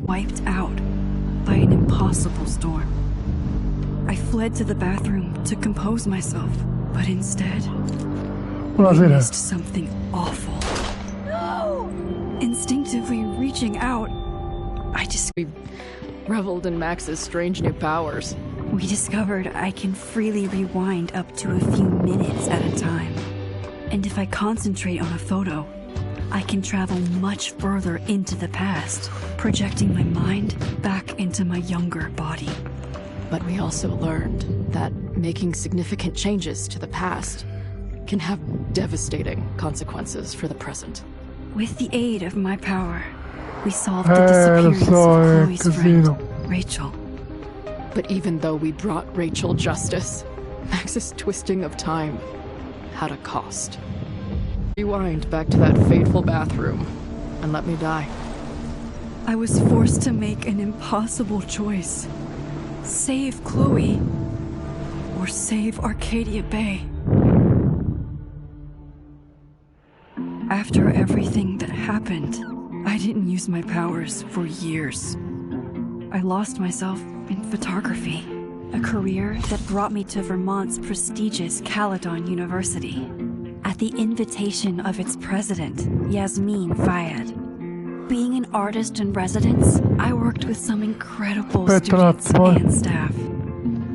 Wiped out by an impossible storm. I fled to the bathroom to compose myself, but instead, witnessed something awful. No! Instinctively reaching out, we reveled in Max's strange new powers. We discovered I can freely rewind up to a few minutes at a time. And if I concentrate on a photo, I can travel much further into the past, projecting my mind back into my younger body. But we also learned that making significant changes to the past can have devastating consequences for the present. With the aid of my power, we solved the disappearance of Chloe's friend, Rachel. But even though we brought Rachel justice, Max's twisting of time had a cost. Rewind back to that fateful bathroom and let me die. I was forced to make an impossible choice. Save Chloe or save Arcadia Bay. After everything that happened, I didn't use my powers for years. I lost myself in photography, a career that brought me to Vermont's prestigious Caledon University. At the invitation of its president, Yasmin Fayed. Being an artist in residence, I worked with some incredible students and staff.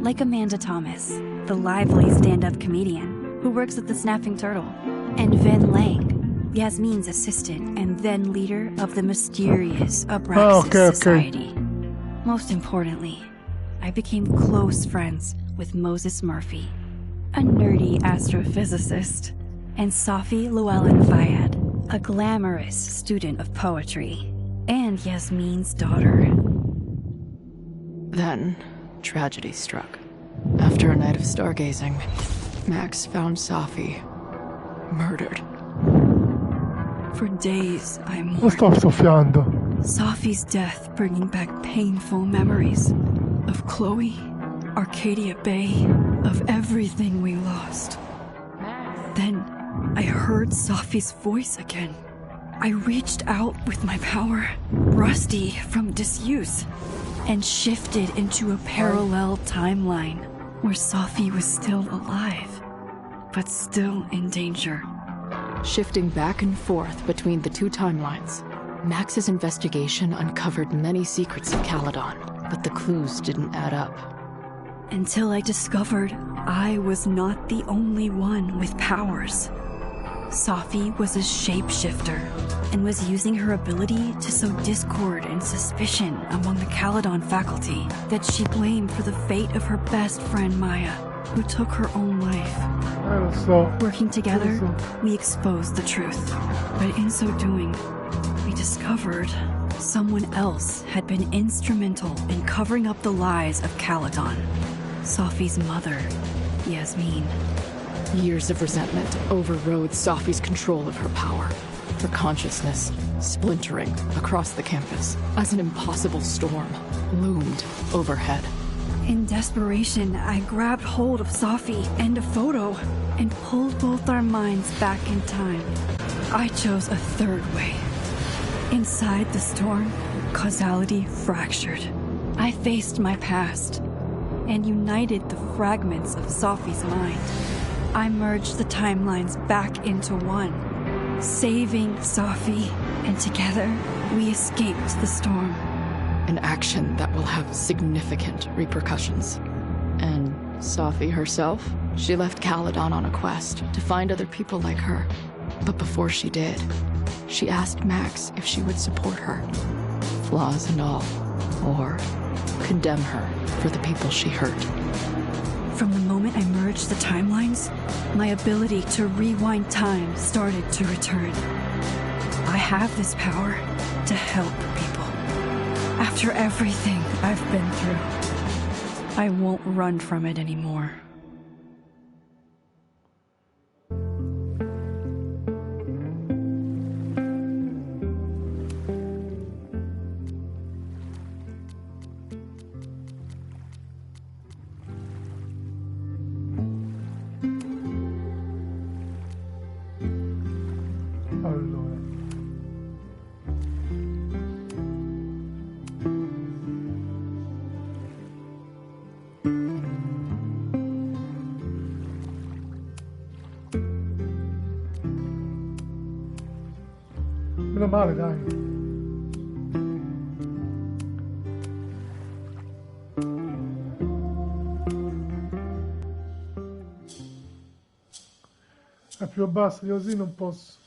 Like Amanda Thomas, the lively stand-up comedian who works at the Snapping Turtle, and Vin Lang, Yasmin's assistant and then leader of the mysterious Abraxas Society. Most importantly, I became close friends with Moses Murphy, a nerdy astrophysicist, and Safi Llewellyn Fayed, a glamorous student of poetry, and Yasmin's daughter. Then, tragedy struck. After a night of stargazing, Max found Safi murdered. For days, I mourned. Lo sto soffiando. Safi's death bringing back painful memories of Chloe, Arcadia Bay, of everything we lost. Then, I heard Safi's voice again. I reached out with my power, rusty from disuse, and shifted into a parallel timeline where Safi was still alive, but still in danger. Shifting back and forth between the two timelines, Max's investigation uncovered many secrets of Caledon, but the clues didn't add up. Until I discovered I was not the only one with powers. Safi was a shapeshifter and was using her ability to sow discord and suspicion among the Caledon faculty that she blamed for the fate of her best friend Maya, who took her own life. Working together, we exposed the truth, but in so doing, we discovered someone else had been instrumental in covering up the lies of Caledon. Safi's mother, Yasmin. Years of resentment overrode Safi's control of her power, her consciousness splintering across the campus as an impossible storm loomed overhead. In desperation, I grabbed hold of Safi and a photo and pulled both our minds back in time. I chose a third way. Inside the storm, causality fractured. I faced my past and united the fragments of Safi's mind. I merged the timelines back into one, saving Safi, and together we escaped the storm. An action that will have significant repercussions. And Safi herself? She left Caledon on a quest to find other people like her. But before she did, she asked Max if she would support her, flaws and all, or condemn her for the people she hurt. From the moment I merged the timelines, my ability to rewind time started to return. I have this power to help people. After everything I've been through, I won't run from it anymore. meno male, dai. È più bassa di così non posso.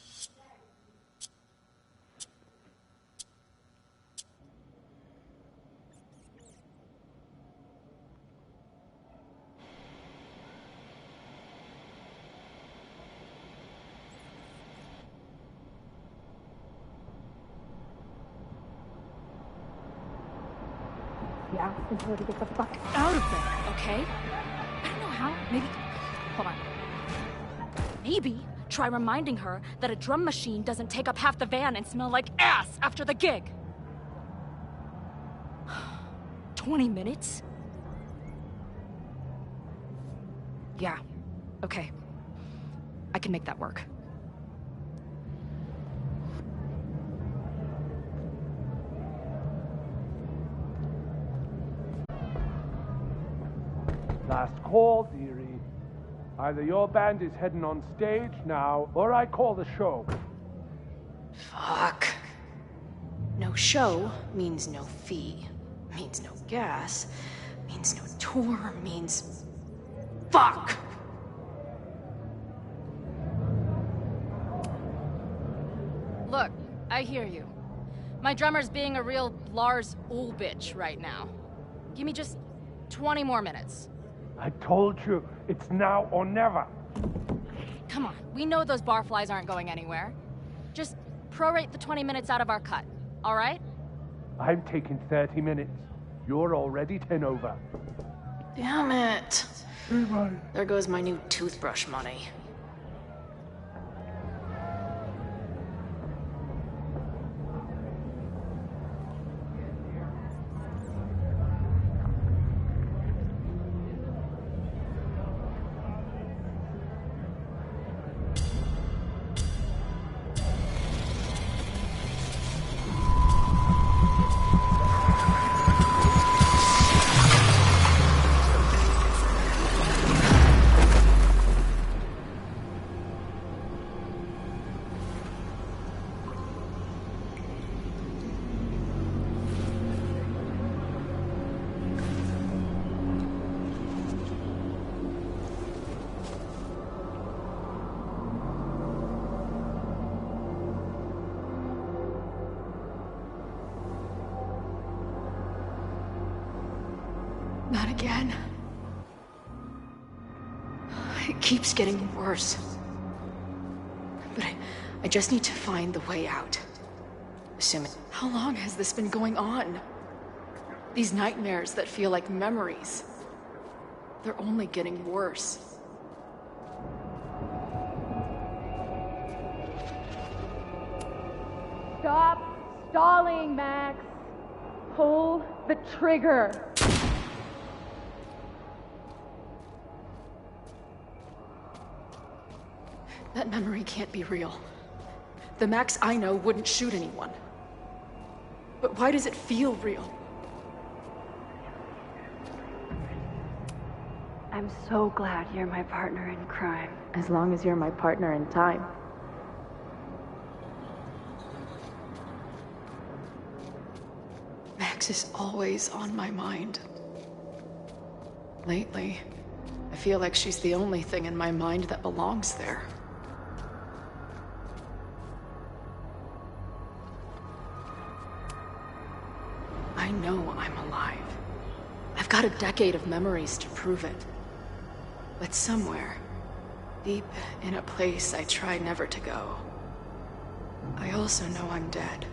Yeah, and tell her to get the fuck out of there, okay? I don't know how. Maybe. Hold on. Maybe try reminding her that a drum machine doesn't take up half the van and smell like ass after the gig. 20 minutes? Yeah. Okay. I can make that work. Last call, dearie. Either your band is heading on stage now, or I call the show. Fuck. No show means no fee, means no gas, means no tour, means... Fuck! Look, I hear you. My drummer's being a real Lars Ul bitch right now. Give me just 20 more minutes. I told you, it's now or never. Come on, we know those barflies aren't going anywhere. Just prorate the 20 minutes out of our cut, all right? I'm taking 30 minutes. You're already 10 over. Damn it. Hey, buddy. There goes my new toothbrush money. Not again. It keeps getting worse. But I just need to find the way out. Assuming... How long has this been going on? These nightmares that feel like memories. They're only getting worse. Stop stalling, Max. Pull the trigger. That memory can't be real. The Max I know wouldn't shoot anyone. But why does it feel real? I'm so glad you're my partner in crime. As long as you're my partner in time. Max is always on my mind. Lately, I feel like she's the only thing in my mind that belongs there. I know I'm alive. I've got a decade of memories to prove it. But somewhere, deep in a place I try never to go, I also know I'm dead.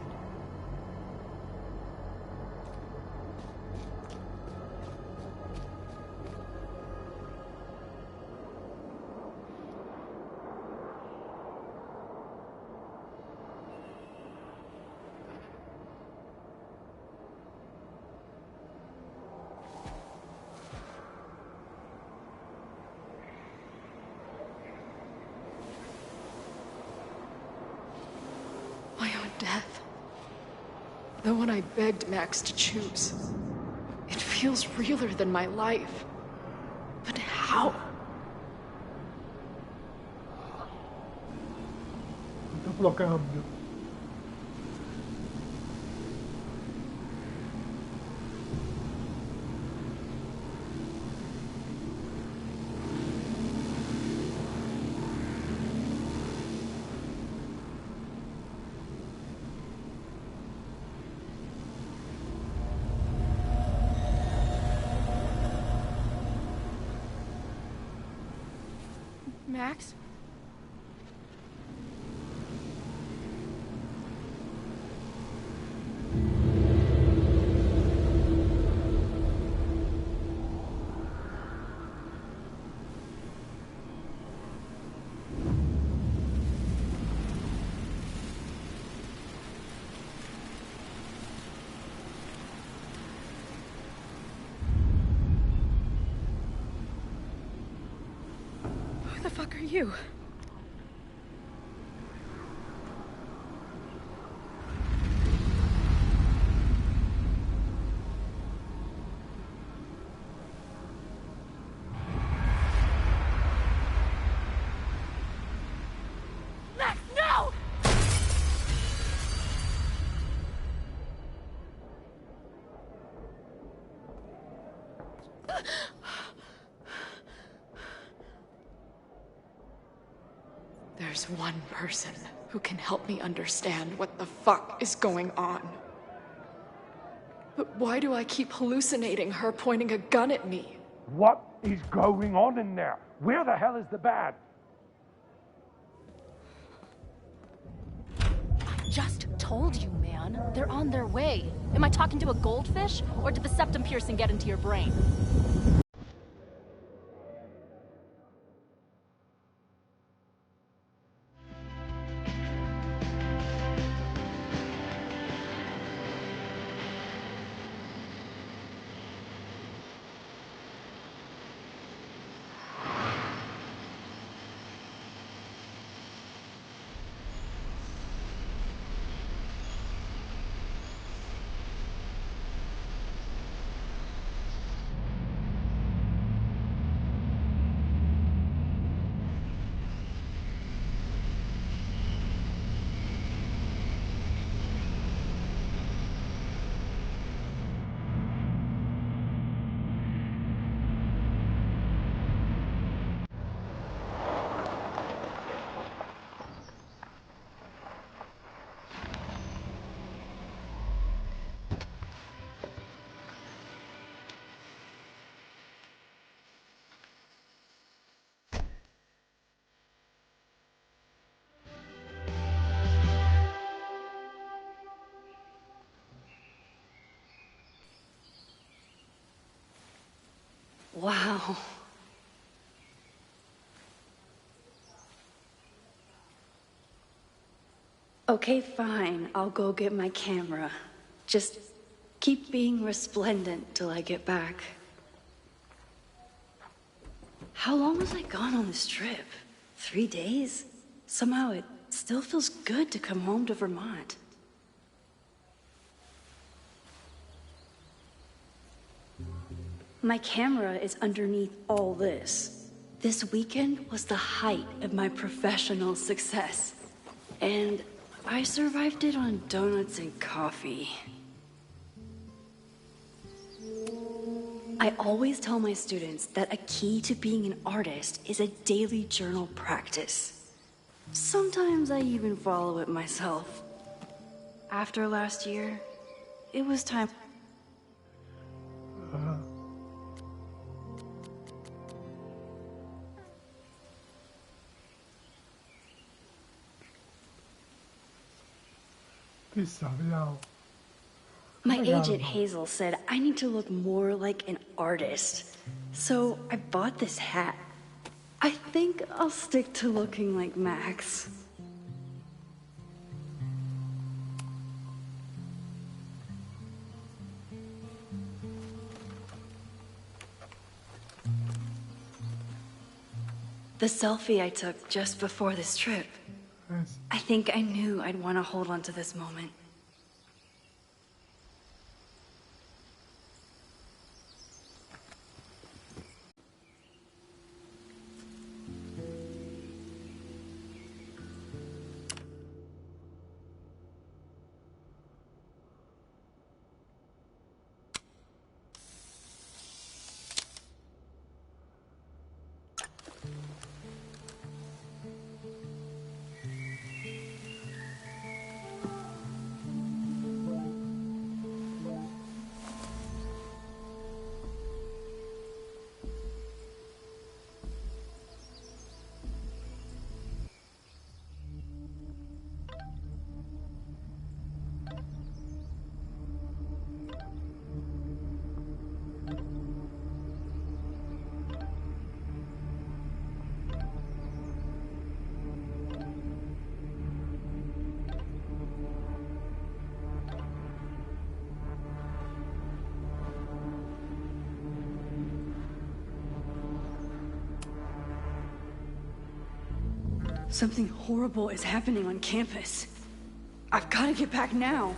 Death. The one I begged Max to choose. It feels realer than my life. But how? Dopo lo cambio. Max? Who the fuck are you? Max, no! There's one person who can help me understand what the fuck is going on. But why do I keep hallucinating her pointing a gun at me? What is going on in there? Where the hell is the bad? Just told you, man. They're on their way. Am I talking to a goldfish, or did the septum piercing get into your brain? Wow. Okay, fine. I'll go get my camera. Just keep being resplendent till I get back. How long was I gone on this trip? 3 days? Somehow it still feels good to come home to Vermont. My camera is underneath all this. This weekend was the height of my professional success. And I survived it on donuts and coffee. I always tell my students that a key to being an artist is a daily journal practice. Sometimes I even follow it myself. After last year, it was time. Chissà, vediamo. My agent Hazel said I need to look more like an artist. So I bought this hat. I think I'll stick to looking like Max. The selfie I took just before this trip. Yes. I think I knew I'd want to hold on to this moment. Something horrible is happening on campus. I've got to get back now.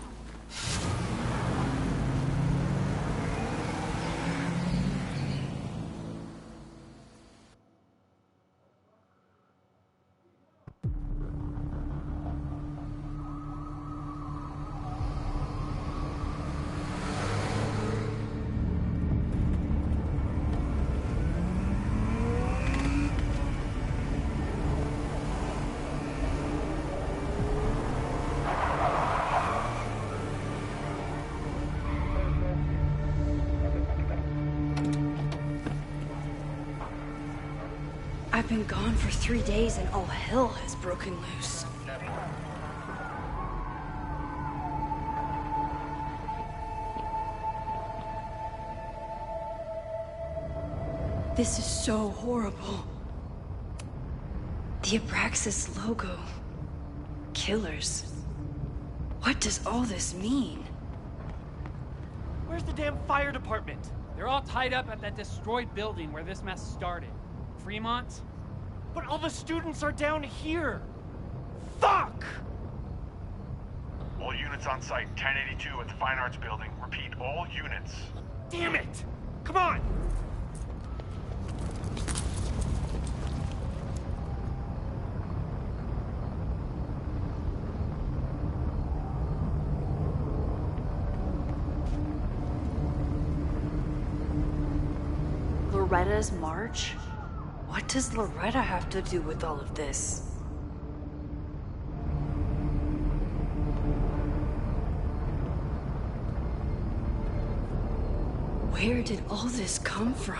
I've been gone for 3 days and all hell has broken loose. This is so horrible. The Abraxas logo. Killers. What does all this mean? Where's the damn fire department? They're all tied up at that destroyed building where this mess started. Fremont? But all the students are down here! Fuck! All units on site, 1082 at the Fine Arts Building. Repeat, all units. Damn it! Come on! Loretta's march? What does Loretta have to do with all of this? Where did all this come from?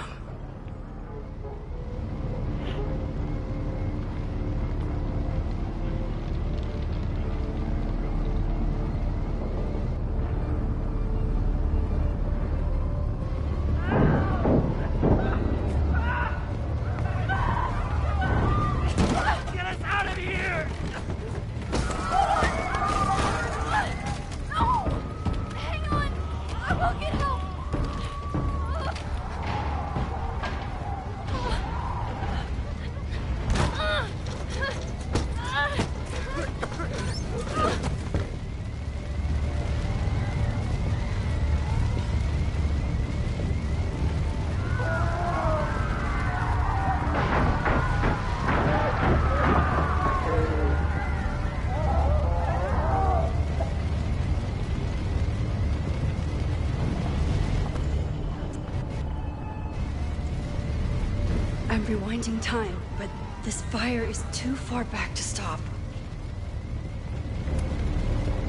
I'm rewinding time, but this fire is too far back to stop.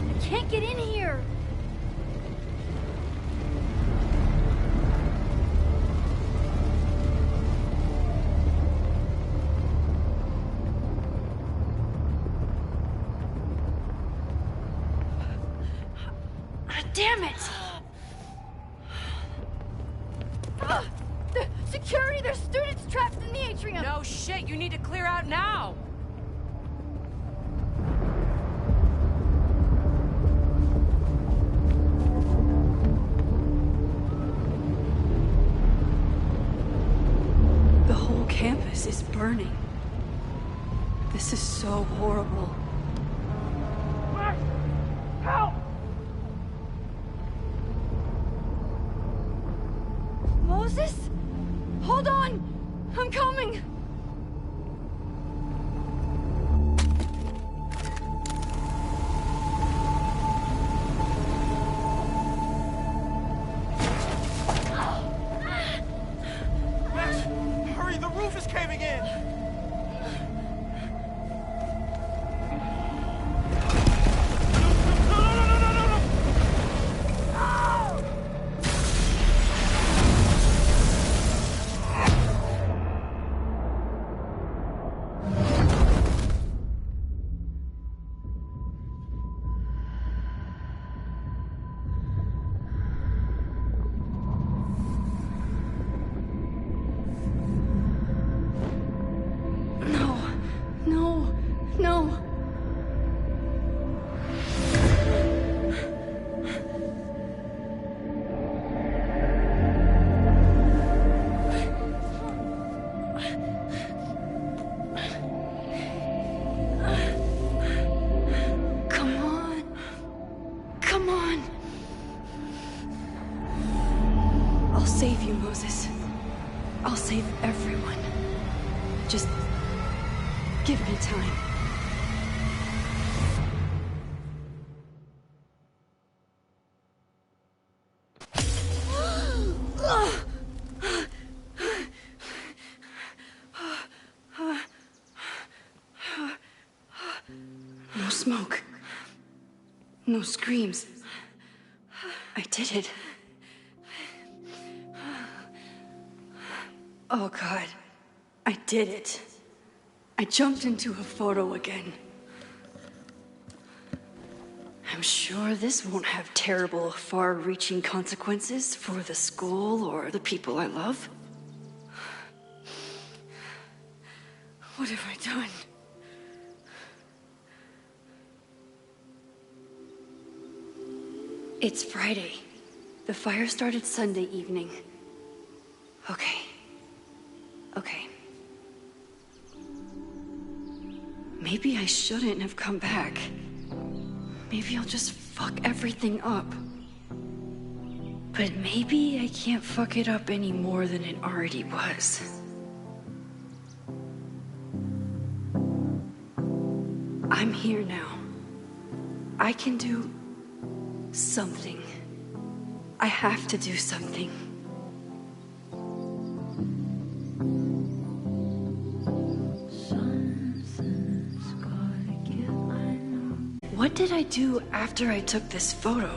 I can't get in here! Damn it! Security! There's students trapped in the atrium! No shit, you need to clear out now! The whole campus is burning. This is so horrible. Max! Help! Moses? Hold on! I'm coming! Max, hurry, the roof is caving in! save you, Moses. I'll save everyone. Just give me time. No smoke. No screams. I did it. Oh God, I did it. I jumped into a photo again. I'm sure this won't have terrible, far-reaching consequences for the school or the people I love. What have I done? It's Friday. The fire started Sunday evening. Okay. Maybe I shouldn't have come back. Maybe I'll just fuck everything up. But maybe I can't fuck it up any more than it already was. I'm here now. I can do something. I have to do something. What did I do after I took this photo?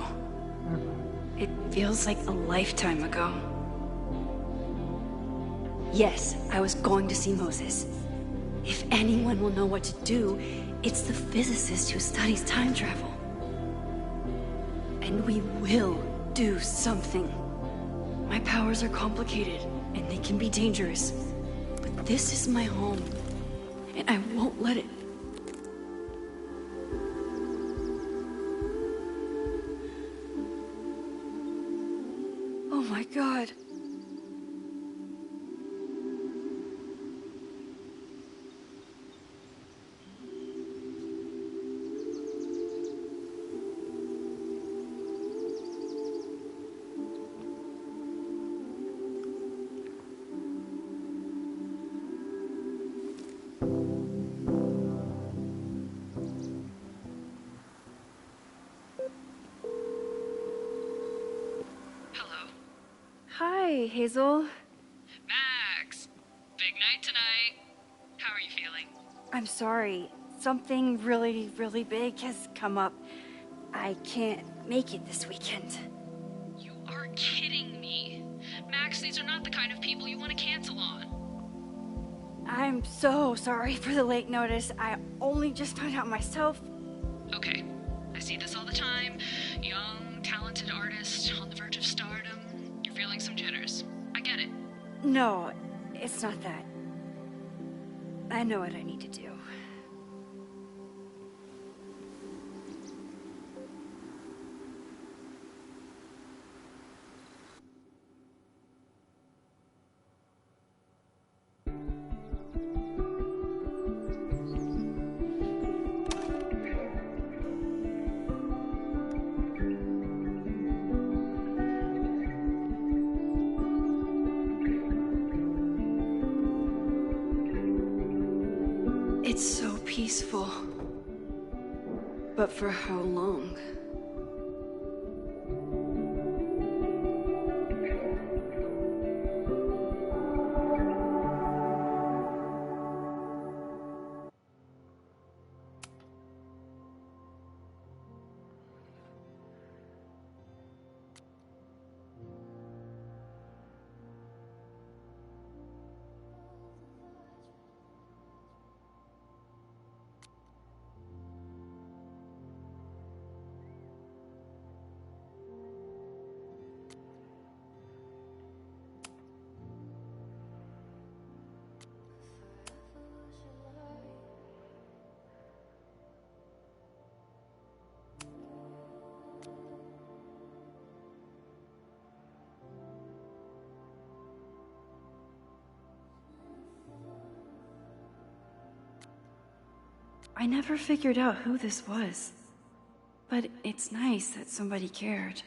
It feels like a lifetime ago. Yes, I was going to see Moses. If anyone will know what to do, it's the physicist who studies time travel. And we will do something. My powers are complicated, and they can be dangerous. But this is my home, and I won't let it. Oh my God. Hi, Hazel. Max! Big night tonight. How are you feeling? I'm sorry. Something really, really big has come up. I can't make it this weekend. You are kidding me. Max, these are not the kind of people you want to cancel on. I'm so sorry for the late notice. I only just found out myself. Okay. I see this all the time. Young, talented artist on the verge of stardom. You're feeling some jitters. I get it. No, it's not that. I know what I need to do. It's so peaceful. But for how long? I never figured out who this was. But it's nice that somebody cared.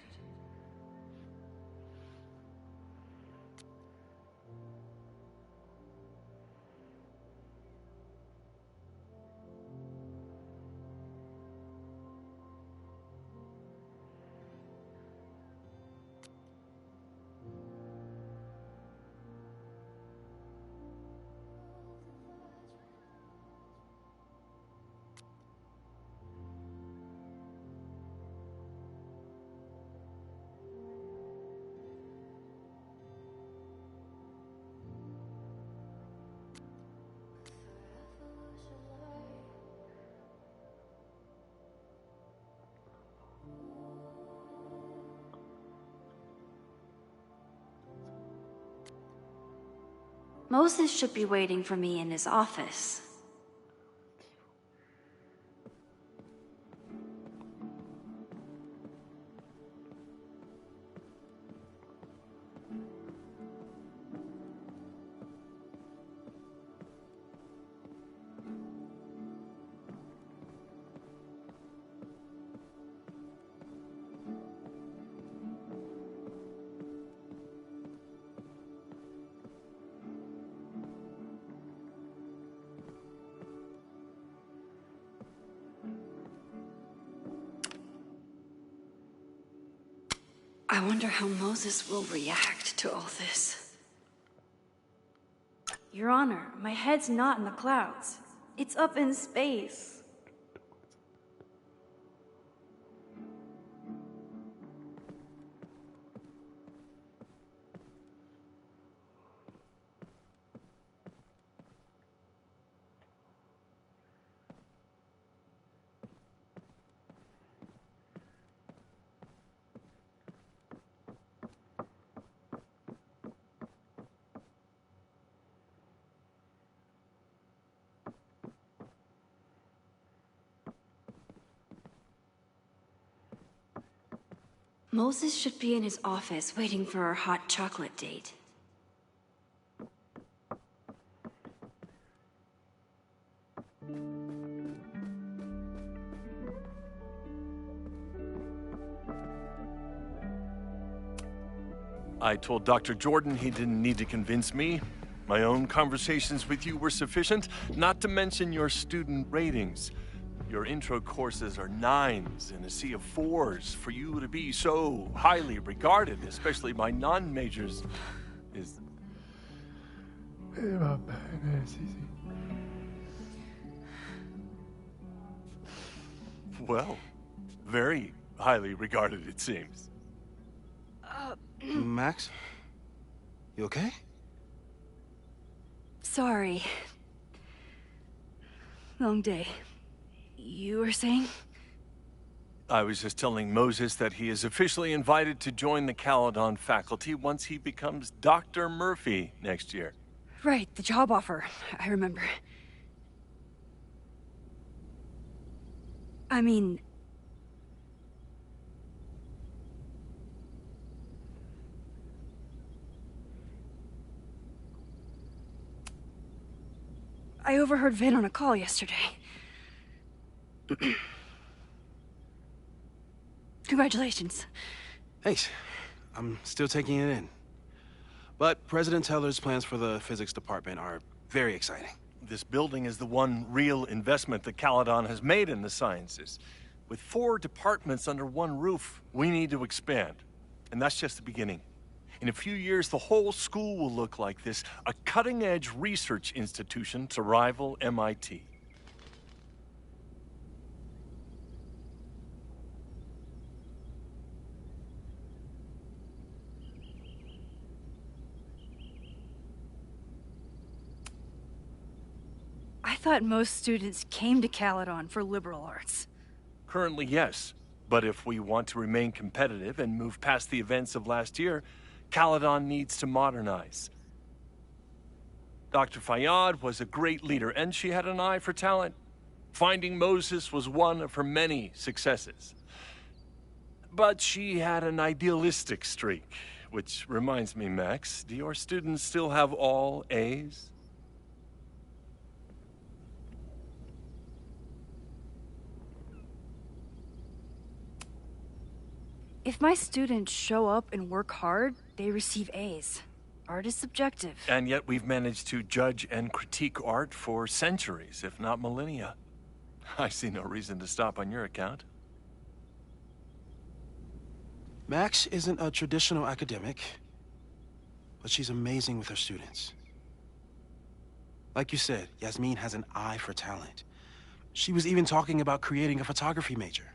Moses should be waiting for me in his office. I wonder how Moses will react to all this. Your Honor, my head's not in the clouds. It's up in space. Moses should be in his office waiting for our hot chocolate date. I told Dr. Jordan he didn't need to convince me. My own conversations with you were sufficient, not to mention your student ratings. Your intro courses are 9s in a sea of 4s. For you to be so highly regarded, especially by non-majors, is... Va bene, sì, sì. Well, very highly regarded, it seems. Max? You okay? Sorry. Long day. You were saying? I was just telling Moses that he is officially invited to join the Caledon faculty once he becomes Dr. Murphy next year. Right, the job offer. I remember. I mean... I overheard Vin on a call yesterday. Congratulations. Thanks. I'm still taking it in. But President Teller's plans for the physics department are very exciting. This building is the one real investment that Caledon has made in the sciences. With 4 departments under one roof, we need to expand. And that's just the beginning. In a few years, the whole school will look like this, a cutting-edge research institution to rival MIT. I thought most students came to Caledon for liberal arts. Currently, yes. But if we want to remain competitive and move past the events of last year, Caledon needs to modernize. Dr. Fayyad was a great leader, and she had an eye for talent. Finding Moses was one of her many successes. But she had an idealistic streak, which reminds me, Max, do your students still have all A's? If my students show up and work hard, they receive A's. Art is subjective. And yet we've managed to judge and critique art for centuries, if not millennia. I see no reason to stop on your account. Max isn't a traditional academic, but she's amazing with her students. Like you said, Yasmin has an eye for talent. She was even talking about creating a photography major.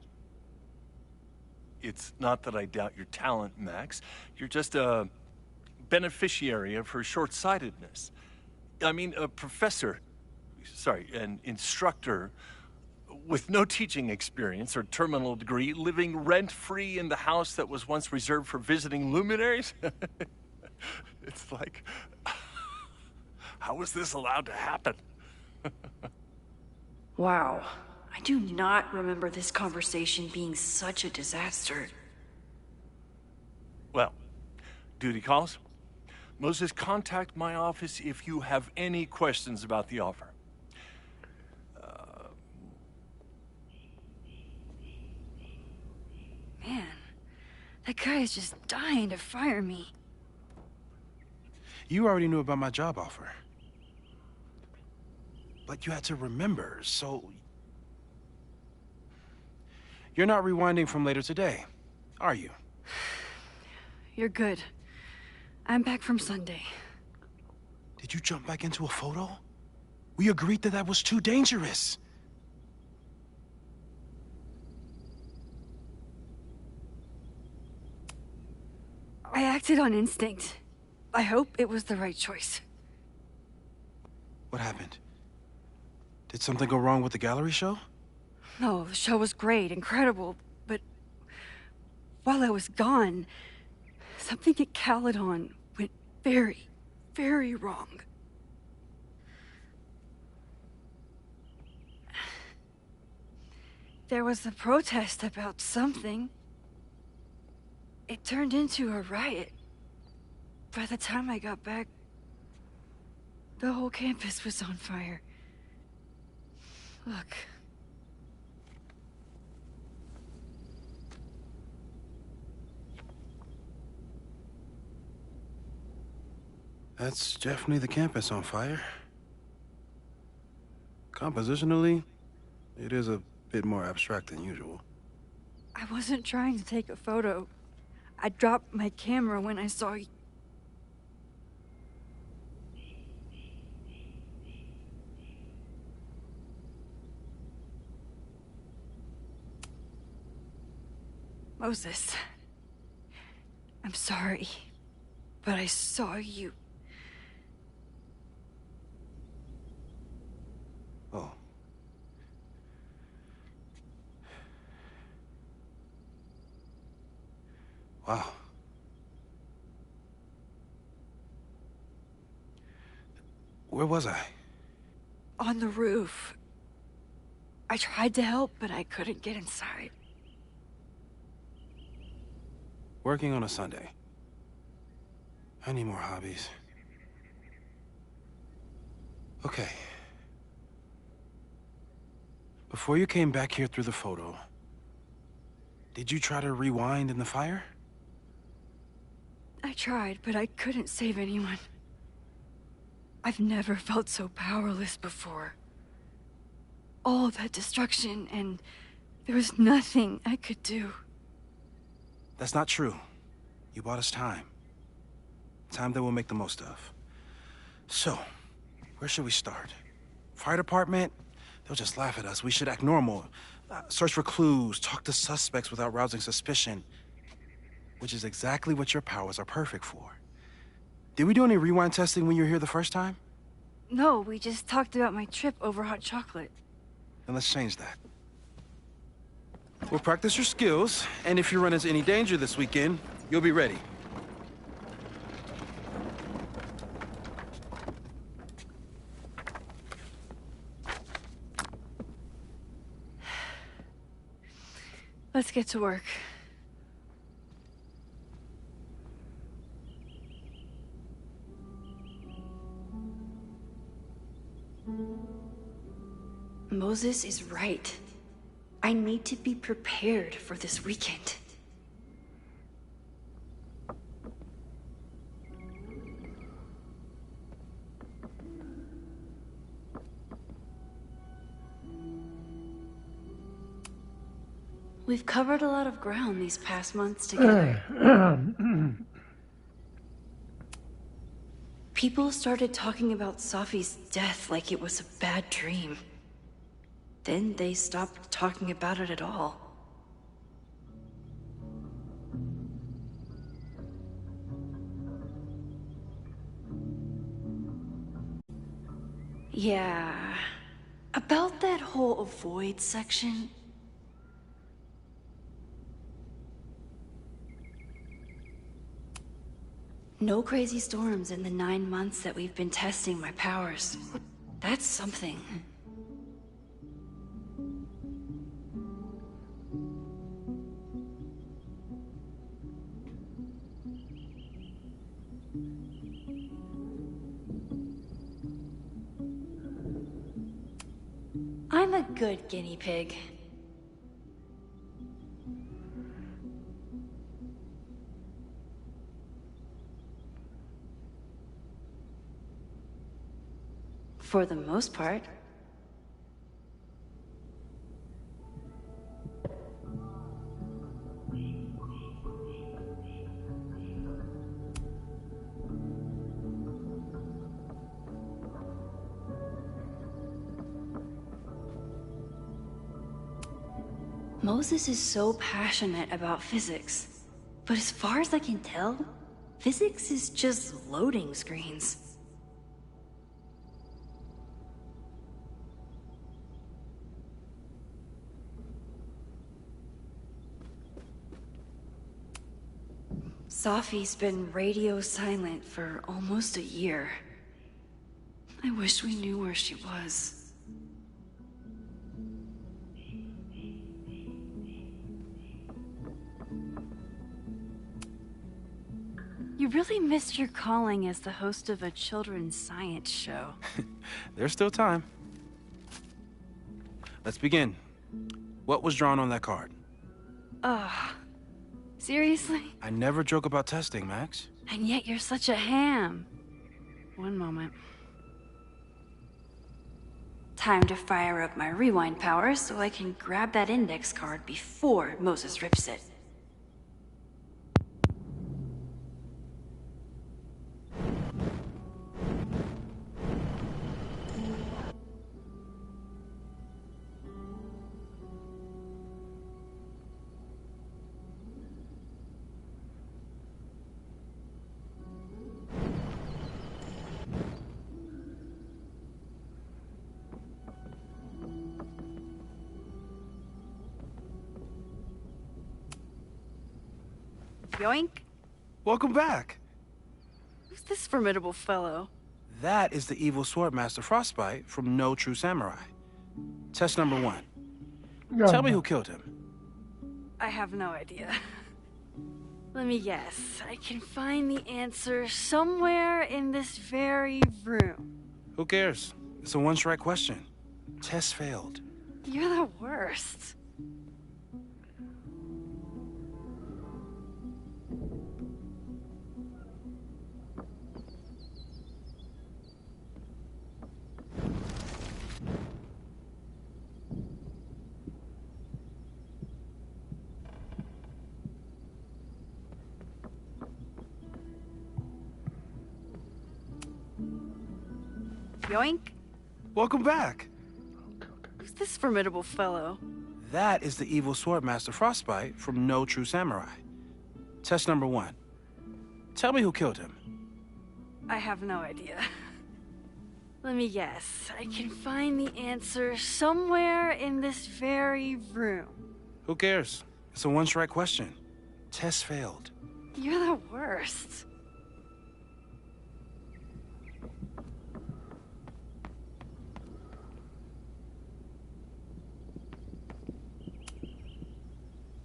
It's not that I doubt your talent, Max. You're just a beneficiary of her short-sightedness. I mean, a professor, an instructor with no teaching experience or terminal degree, living rent-free in the house that was once reserved for visiting luminaries? It's like... How was this allowed to happen? Wow. I do not remember this conversation being such a disaster. Well, duty calls. Moses, contact my office if you have any questions about the offer. Man, that guy is just dying to fire me. You already knew about my job offer. But you had to remember, so... You're not rewinding from later today, are you? You're good. I'm back from Sunday. Did you jump back into a photo? We agreed that was too dangerous. I acted on instinct. I hope it was the right choice. What happened? Did something go wrong with the gallery show? No, the show was great, incredible, but while I was gone, something at Caledon went very, very wrong. There was a protest about something. It turned into a riot. By the time I got back, the whole campus was on fire. Look. That's definitely the campus on fire. Compositionally, it is a bit more abstract than usual. I wasn't trying to take a photo. I dropped my camera when I saw you. Moses, I'm sorry, but I saw you. Oh. Wow. Where was I? On the roof. I tried to help, but I couldn't get inside. Working on a Sunday. I need more hobbies. Okay. Before you came back here through the photo, did you try to rewind in the fire? I tried, but I couldn't save anyone. I've never felt so powerless before. All that destruction, and there was nothing I could do. That's not true. You bought us time. Time that we'll make the most of. So, where should we start? Fire department? They'll just laugh at us. We should act normal. Search for clues, talk to suspects without rousing suspicion. Which is exactly what your powers are perfect for. Did we do any rewind testing when you were here the first time? No, we just talked about my trip over hot chocolate. Then let's change that. We'll practice your skills, and if you run into any danger this weekend, you'll be ready. Let's get to work. Moses is right. I need to be prepared for this weekend. We've covered a lot of ground these past months together. People started talking about Safi's death like it was a bad dream. Then they stopped talking about it at all. Yeah, about that whole avoid section. No crazy storms in the 9 months that we've been testing my powers. That's something. I'm a good guinea pig. For the most part. Moses is so passionate about physics, but as far as I can tell, physics is just loading screens. Safi's been radio silent for almost a year. I wish we knew where she was. You really missed your calling as the host of a children's science show. There's still time. Let's begin. What was drawn on that card? Seriously? I never joke about testing, Max. And yet you're such a ham. One moment. Time to fire up my rewind powers so I can grab that index card before Moses rips it. Yoink. Welcome back. Who's this formidable fellow? That is the evil swordmaster Frostbite from No True Samurai. Test number 1. Tell me who killed him. I have no idea. Let me guess. I can find the answer somewhere in this very room. Who cares? It's a one-strike question. Test failed. You're the worst. Yoink. Welcome back. Who's this formidable fellow? That is the evil swordmaster Frostbite from No True Samurai. Test number 1. Tell me who killed him. I have no idea. Let me guess. I can find the answer somewhere in this very room. Who cares? It's a one-strike question. Test failed. You're the worst.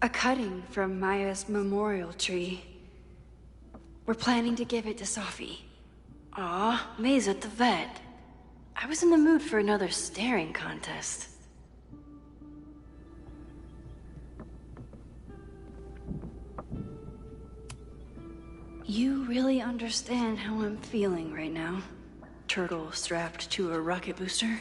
A cutting from Maya's memorial tree. We're planning to give it to Safi. Aw, May's at the vet. I was in the mood for another staring contest. You really understand how I'm feeling right now? Turtle strapped to a rocket booster?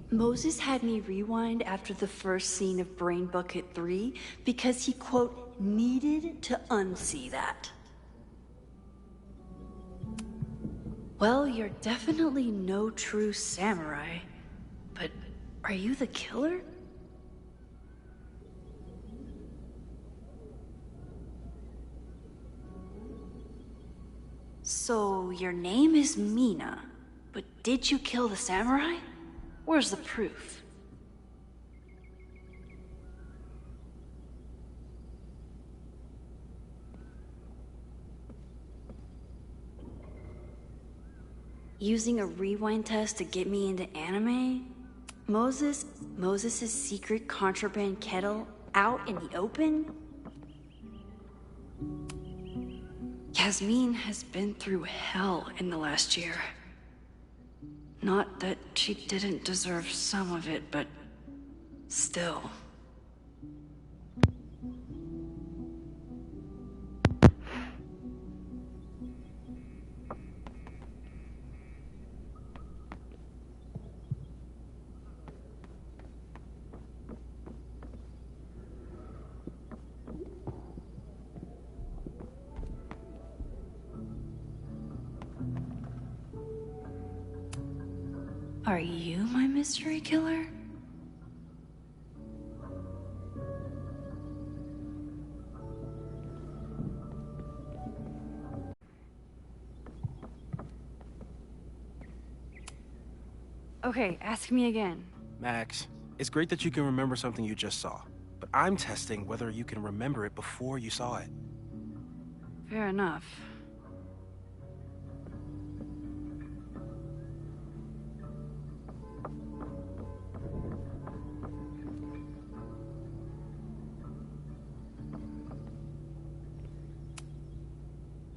Moses had me rewind after the first scene of Brain Bucket 3 because he, quote, needed to unsee that. Well, you're definitely no true samurai, but are you the killer? So, your name is Mina, but did you kill the samurai? Where's the proof? Using a rewind test to get me into anime? Moses' secret contraband kettle out in the open? Yasmin has been through hell in the last year. Not that she didn't deserve some of it, but still. Are you my mystery killer? Okay, ask me again. Max, it's great that you can remember something you just saw, but I'm testing whether you can remember it before you saw it. Fair enough.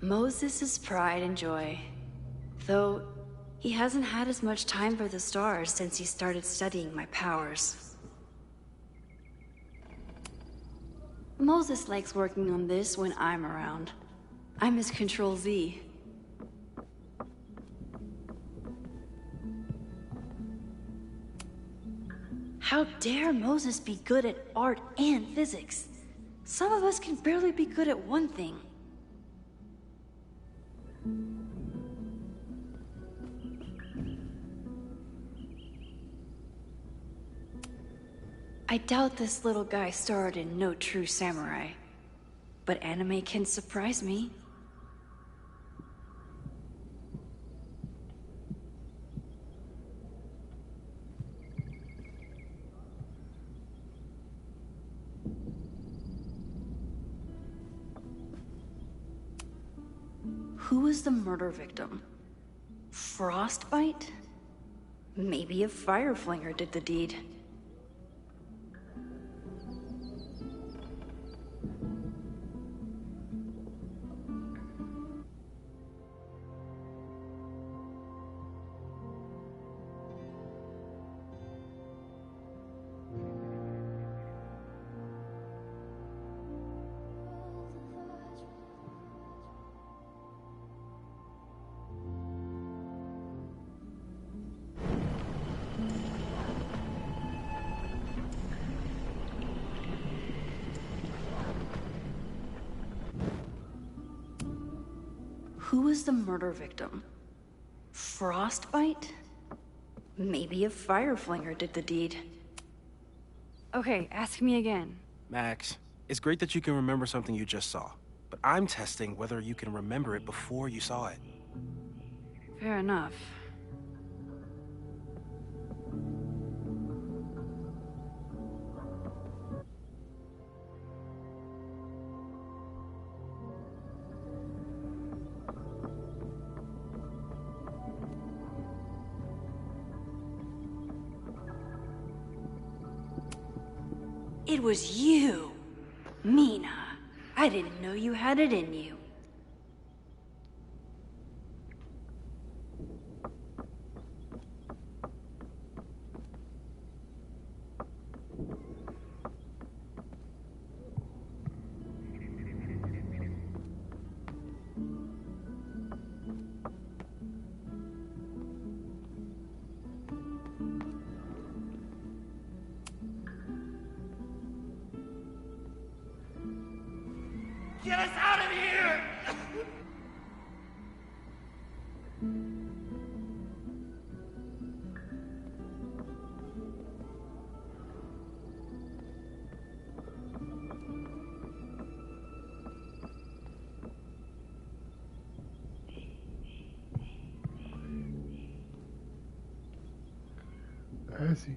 Moses' pride and joy. Though, he hasn't had as much time for the stars since he started studying my powers. Moses likes working on this when I'm around. I'm his Control Z. How dare Moses be good at art and physics? Some of us can barely be good at one thing. I doubt this little guy starred in No True Samurai, but anime can surprise me. Who was the murder victim? Frostbite? Maybe a fire flinger did the deed. Who was the murder victim? Frostbite? Maybe a fire flinger did the deed. Okay, ask me again. Max, it's great that you can remember something you just saw, but I'm testing whether you can remember it before you saw it. Fair enough. It was you, Mina. I didn't know you had it in you. Get us out of here! Eh sì.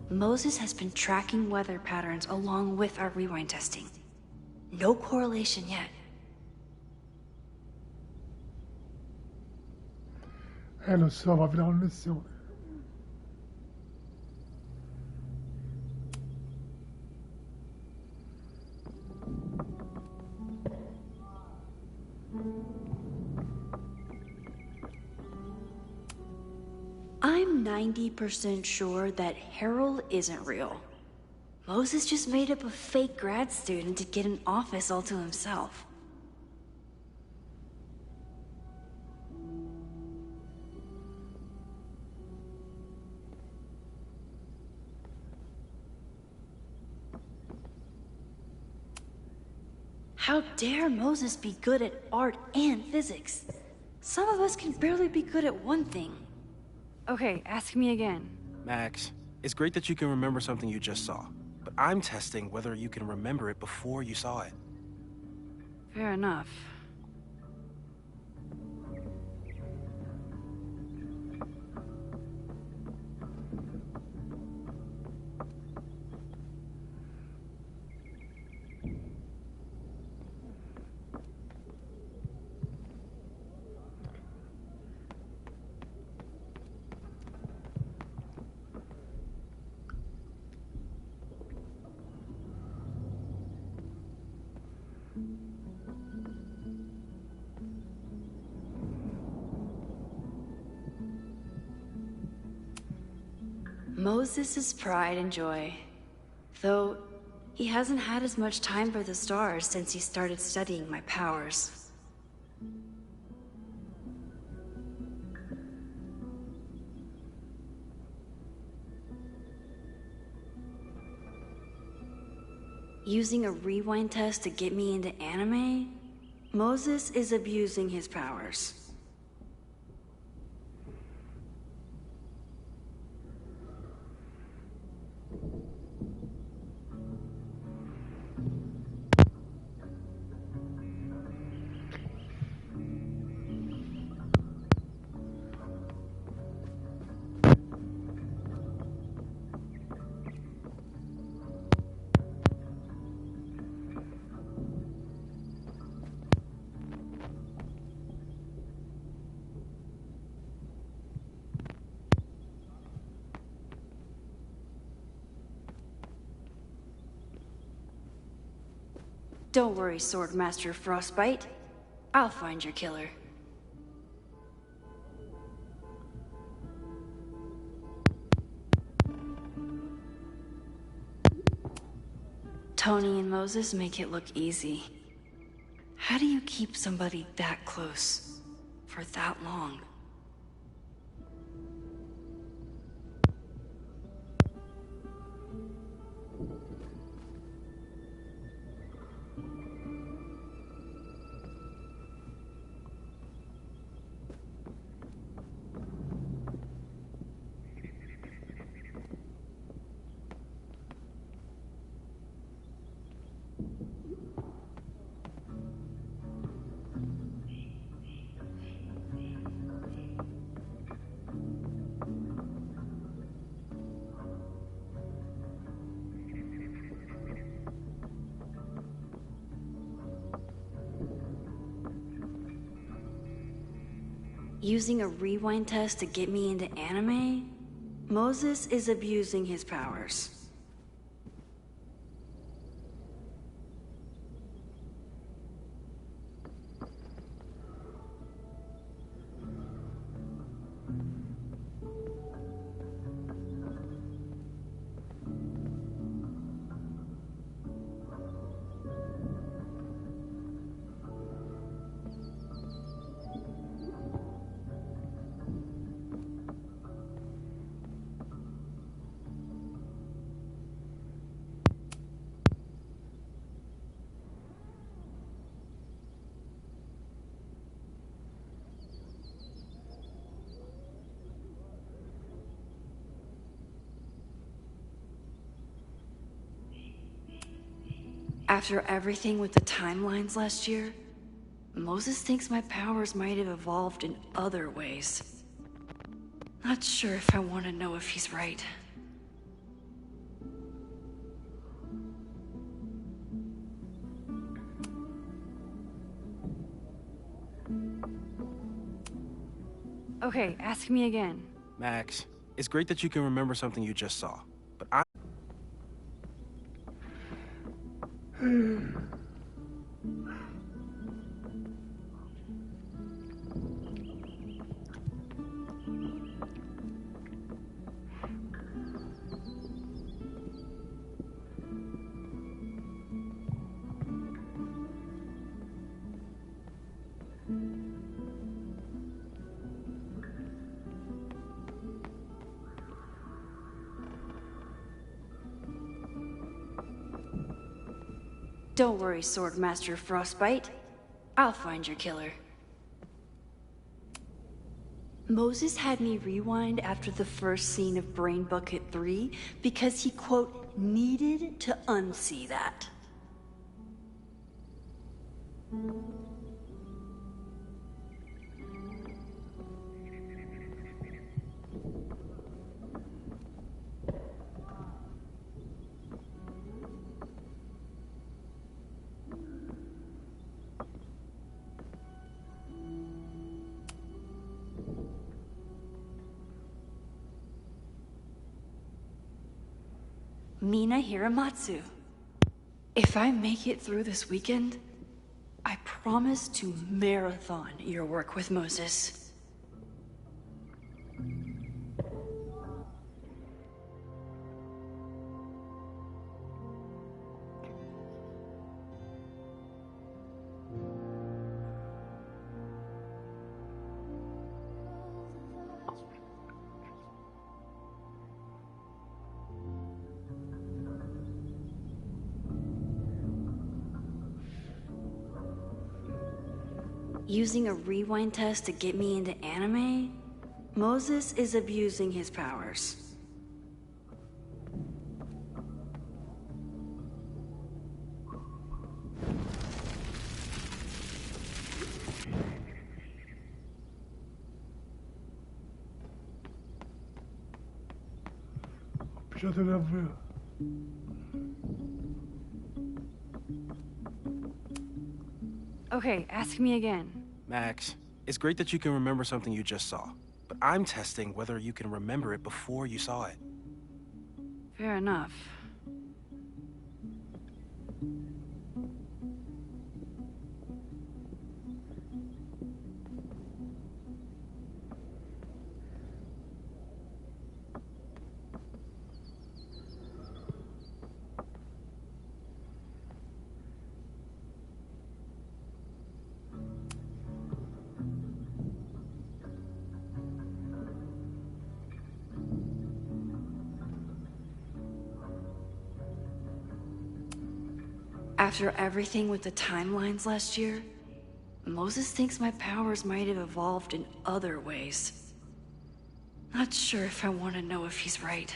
Moses has been tracking weather patterns along with our rewind testing. No correlation yet. Lo so, ma fino alla connessione. I'm 90% sure that Harold isn't real. Moses just made up a fake grad student to get an office all to himself. How dare Moses be good at art and physics? Some of us can barely be good at one thing. Okay, ask me again. Max, it's great that you can remember something you just saw, but I'm testing whether you can remember it before you saw it. Fair enough. Moses' pride and joy. Though, he hasn't had as much time for the stars since he started studying my powers. Using a rewind test to get me into anime? Moses is abusing his powers. Don't worry, Swordmaster Frostbite. I'll find your killer. Tony and Moses make it look easy. How do you keep somebody that close for that long? Using a rewind test to get me into anime? Moses is abusing his powers. After everything with the timelines last year, Moses thinks my powers might have evolved in other ways. Not sure if I want to know if he's right. Okay, ask me again. Max, it's great that you can remember something you just saw, but I... Don't worry, Swordmaster Frostbite. I'll find your killer. Moses had me rewind after the first scene of Brain Bucket 3 because he, quote, needed to unsee that. Mina Hiramatsu. If I make it through this weekend, I promise to marathon your work with Moses. Using a rewind test to get me into anime? Moses is abusing his powers. Okay, ask me again. Max, it's great that you can remember something you just saw, but I'm testing whether you can remember it before you saw it. Fair enough. After everything with the timelines last year, Moses thinks my powers might have evolved in other ways. Not sure if I want to know if he's right.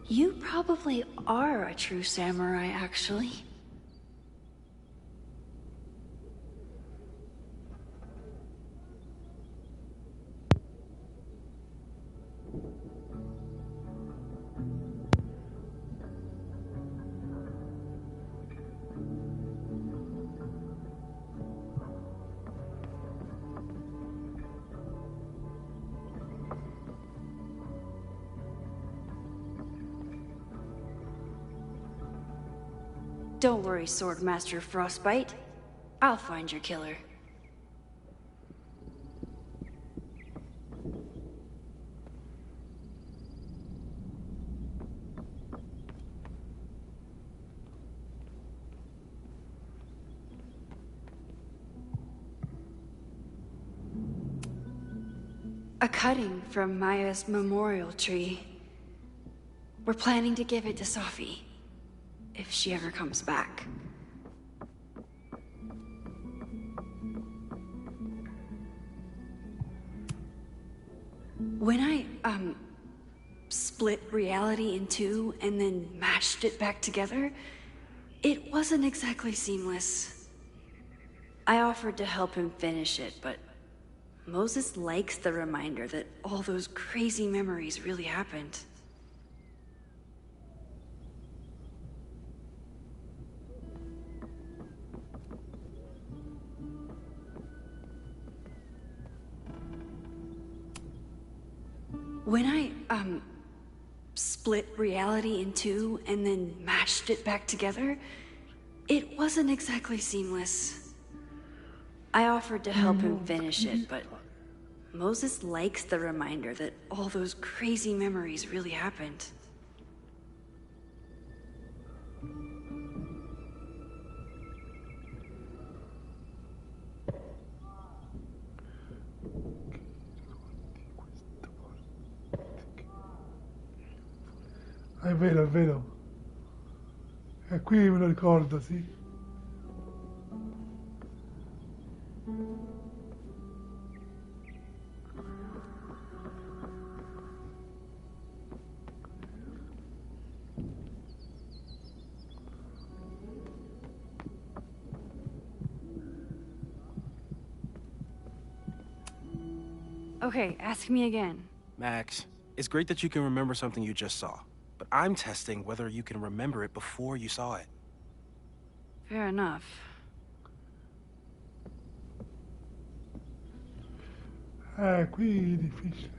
You probably are a true samurai, actually. Don't worry, Swordmaster Frostbite. I'll find your killer. A cutting from Maya's memorial tree. We're planning to give it to Sophie, if she ever comes back. When I, split reality in two and then mashed it back together, it wasn't exactly seamless. I offered to help him finish it, but Moses likes the reminder that all those crazy memories really happened. When I, split reality in two and then mashed it back together, it wasn't exactly seamless. I offered to help him finish it, but Moses likes the reminder that all those crazy memories really happened. È vero, è vero. E qui me lo ricordo, sì. Okay, ask me again. Max, it's great that you can remember something you just saw, but I'm testing whether you can remember it before you saw it. Fair enough. Qui è difficile.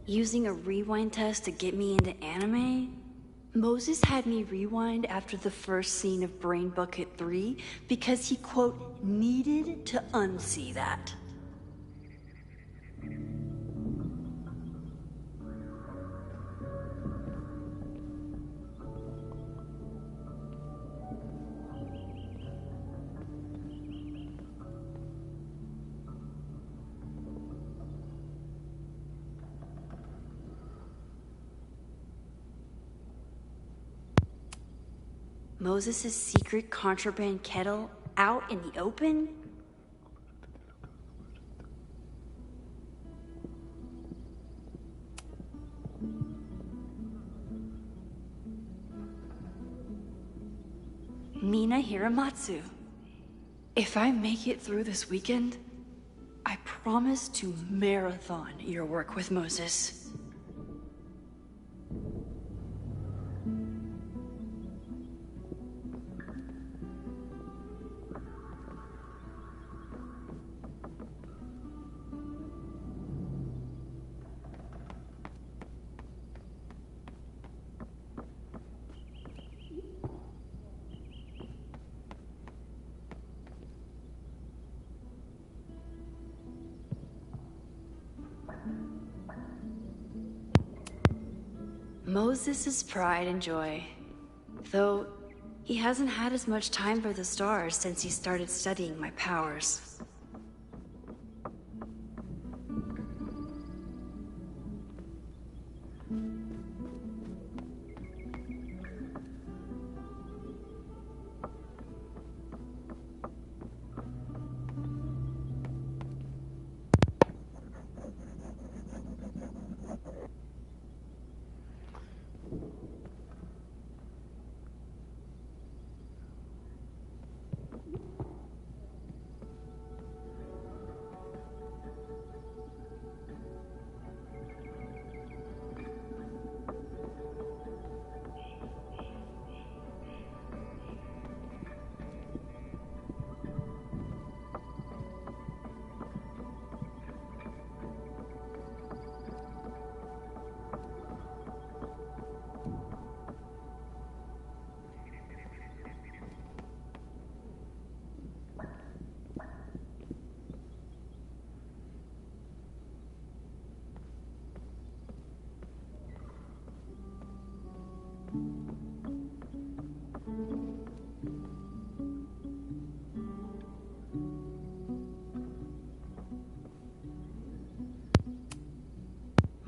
Using a rewind test to get me into anime? Moses had me rewind after the first scene of Brain Bucket 3 because he, quote, needed to unsee that. Moses' secret contraband kettle out in the open? Mina Hiramatsu. If I make it through this weekend, I promise to marathon your work with Moses. Moses' pride and joy. Though, he hasn't had as much time for the stars since he started studying my powers.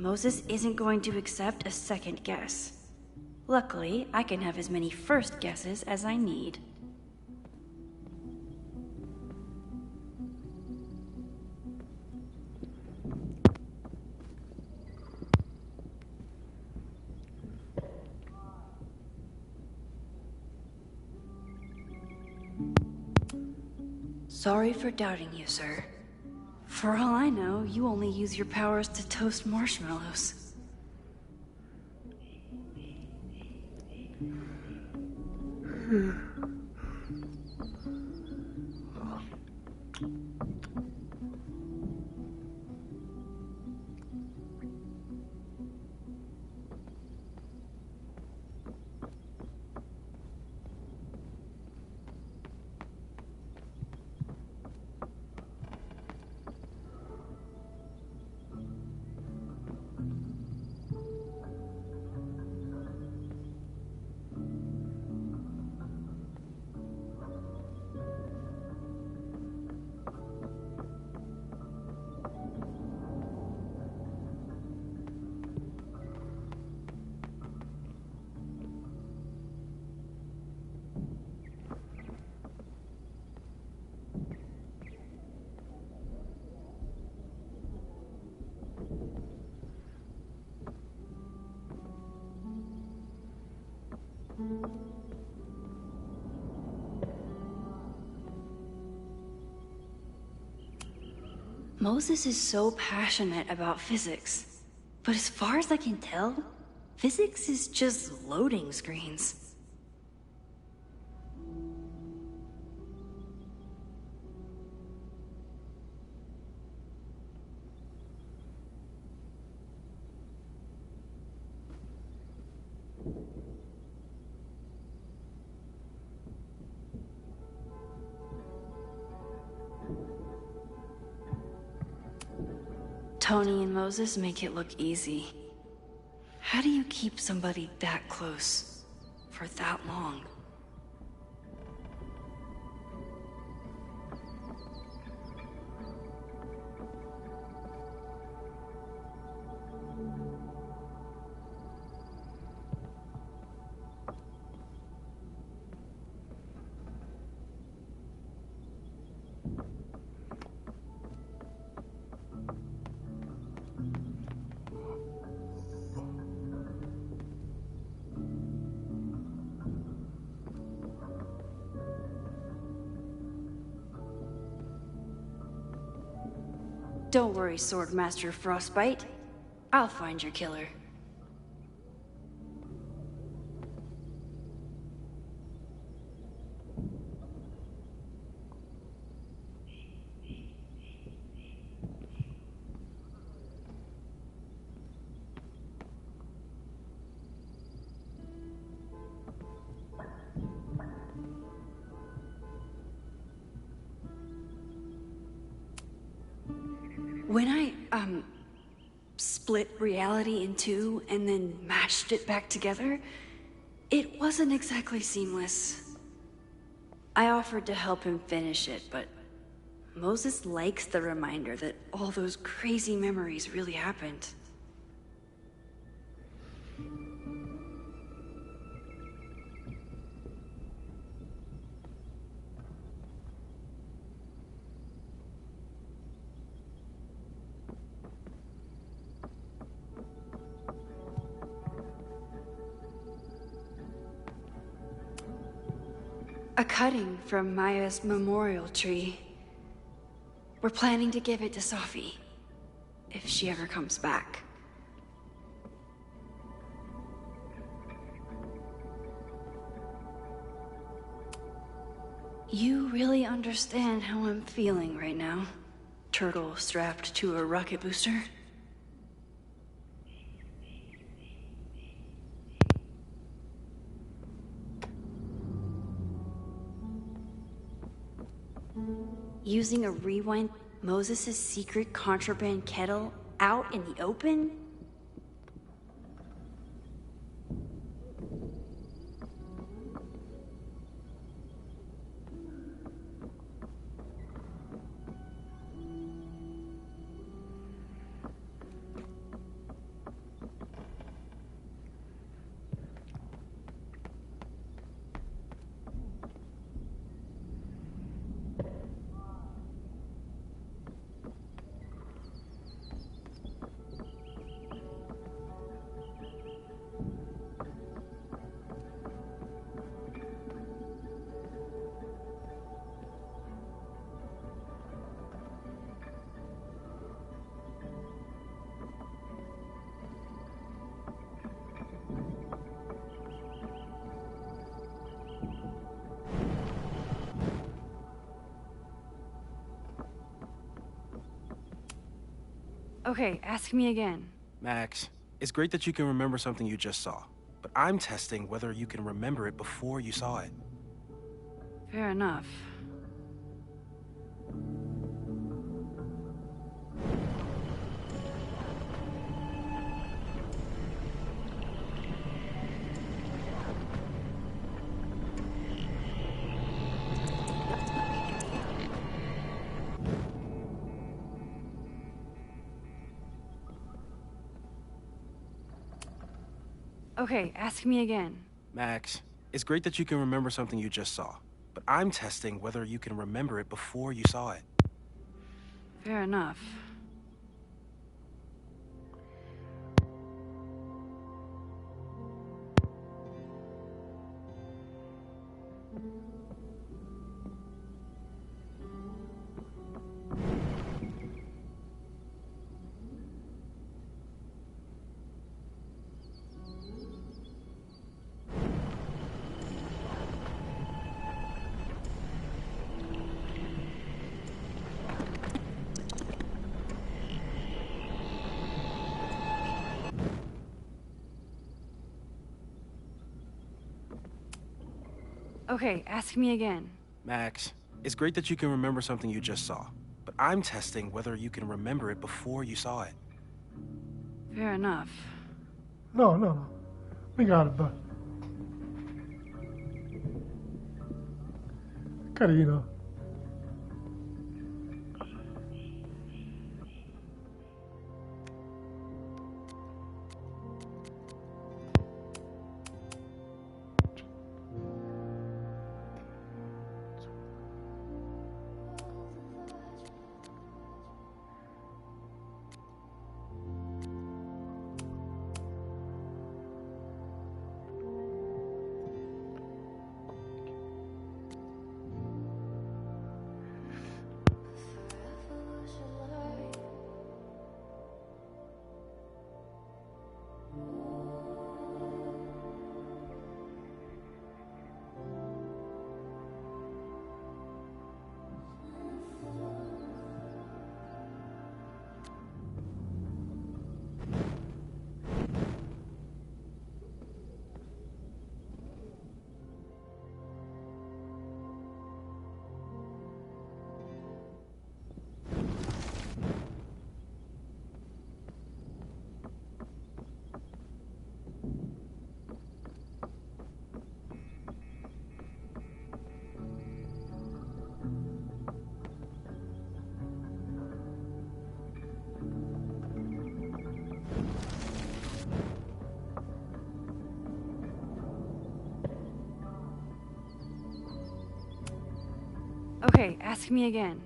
Moses isn't going to accept a second guess. Luckily, I can have as many first guesses as I need. Sorry for doubting you, sir. For all I know, you only use your powers to toast marshmallows. Moses is so passionate about physics, but as far as I can tell, physics is just loading screens. Tony and Moses make it look easy. How do you keep somebody that close for that long? Don't worry, Swordmaster Frostbite. I'll find your killer. When I, split reality in two and then mashed it back together, it wasn't exactly seamless. I offered to help him finish it, but Moses likes the reminder that all those crazy memories really happened. A cutting from Maya's memorial tree. We're planning to give it to Sophie, if she ever comes back. You really understand how I'm feeling right now, turtle strapped to a rocket booster? Using a rewind Moses' secret contraband kettle out in the open? Okay, ask me again. Max, it's great that you can remember something you just saw, but I'm testing whether you can remember it before you saw it. Fair enough. Okay, ask me again. Max, it's great that you can remember something you just saw, but I'm testing whether you can remember it before you saw it. Fair enough. Okay, ask me again. Max, it's great that you can remember something you just saw, but I'm testing whether you can remember it before you saw it. Fair enough. No. Mi garba. Carino. Okay, ask me again.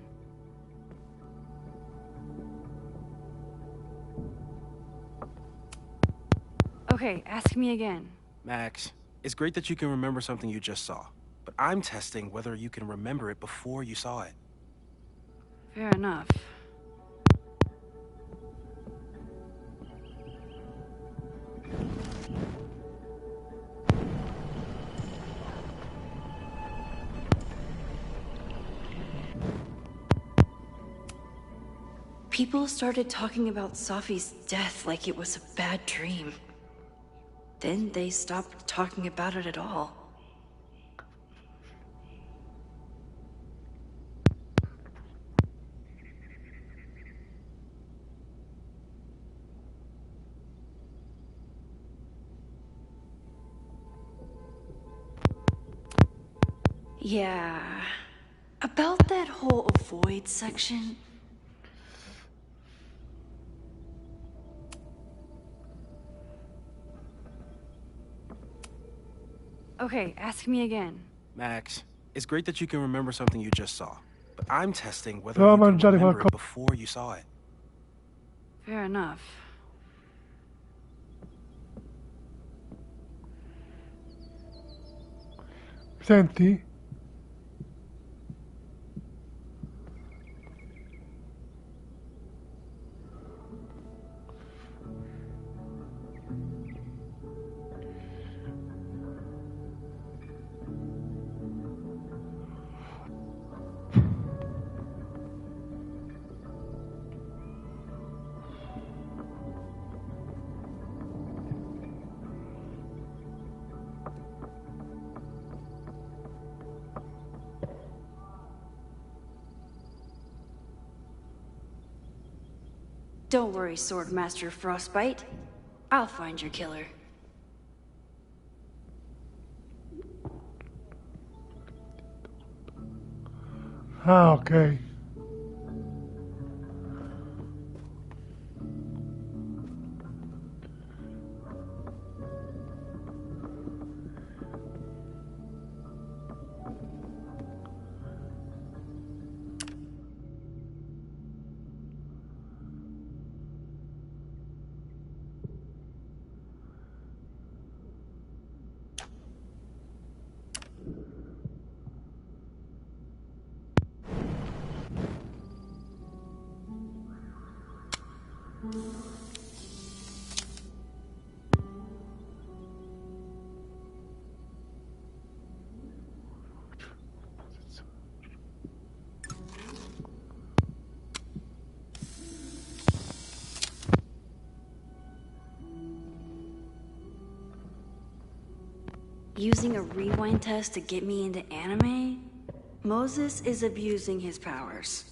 Okay, ask me again. Max, it's great that you can remember something you just saw, but I'm testing whether you can remember it before you saw it. Fair enough. People started talking about Safi's death like it was a bad dream. Then they stopped talking about it at all. Yeah, about that whole avoid section. Okay, ask me again. Max, it's great that you can remember something you just saw, but I'm testing whether Devo you can mangiare remember it qualcosa. before you saw it. Fair enough. Senti? Don't worry, Swordmaster Frostbite. I'll find your killer. Ah, ok. Using a rewind test to get me into anime? Moses is abusing his powers.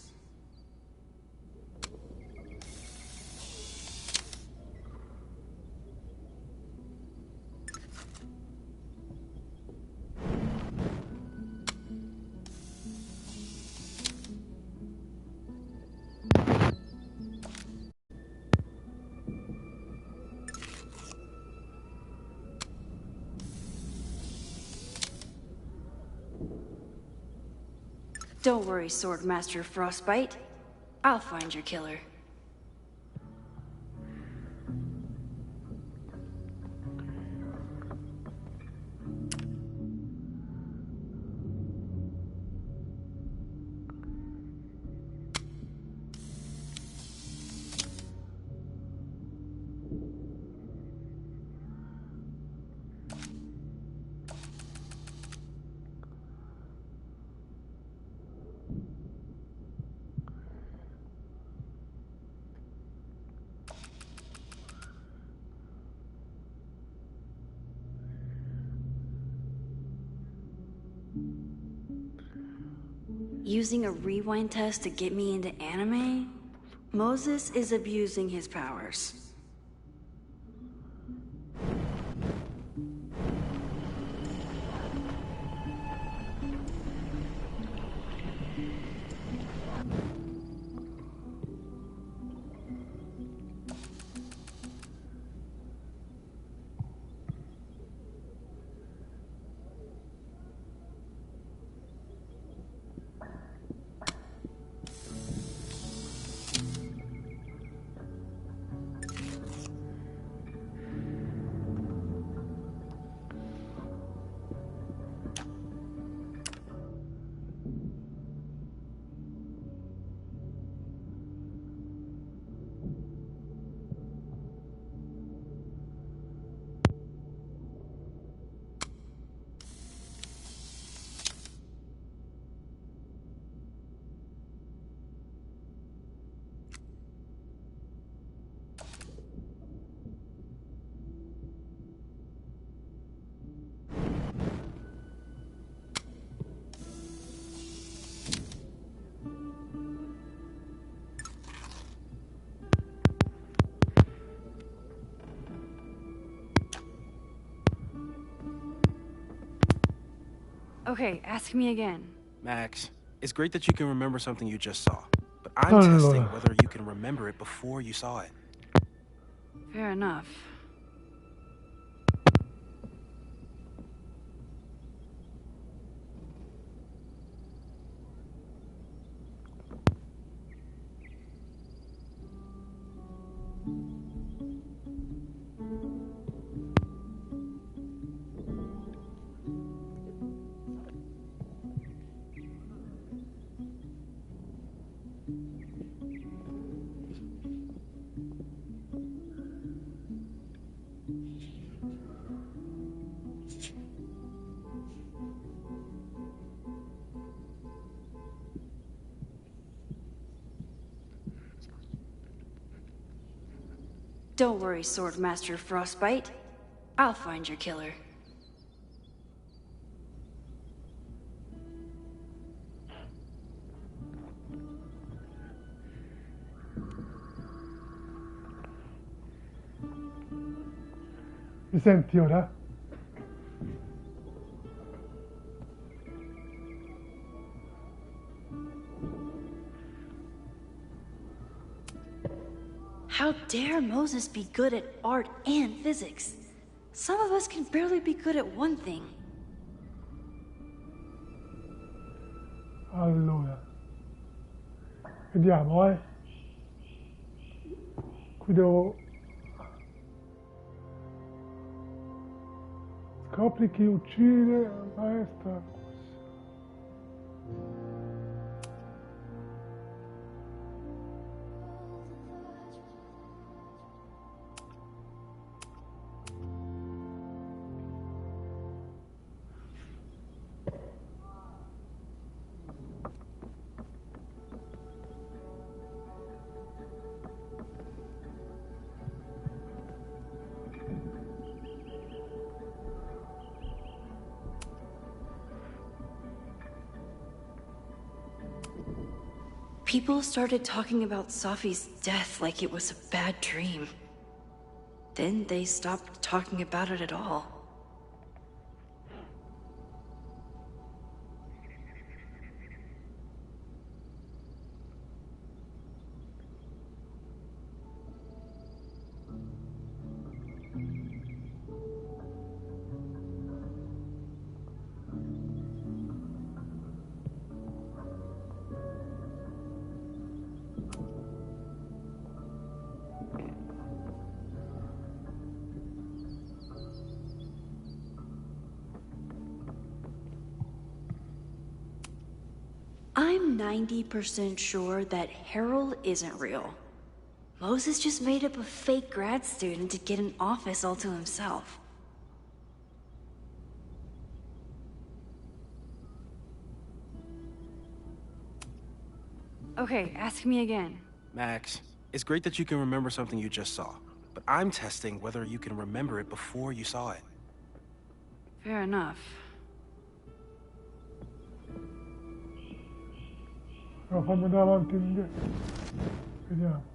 Don't worry, Swordmaster Frostbite. I'll find your killer. Using a rewind test to get me into anime? Moses is abusing his powers. Okay, ask me again. Max, it's great that you can remember something you just saw, but I'm testing Allora. whether you can remember it before you saw it. Fair enough. Don't worry, Swordmaster Frostbite. I'll find your killer. Mi senti ora? How dare Moses be good at art and physics? Some of us can barely be good at one thing. Allora, vediamo, Qui devo... Scopri chi uccide la maestra. People started talking about Safi's death like it was a bad dream. Then they stopped talking about it at all. I'm 90% sure that Harold isn't real. Moses just made up a fake grad student to get an office all to himself. Okay, ask me again. Max, it's great that you can remember something you just saw, but I'm testing whether you can remember it before you saw it. Fair enough. Fammi andare avanti e indietro. Vediamo.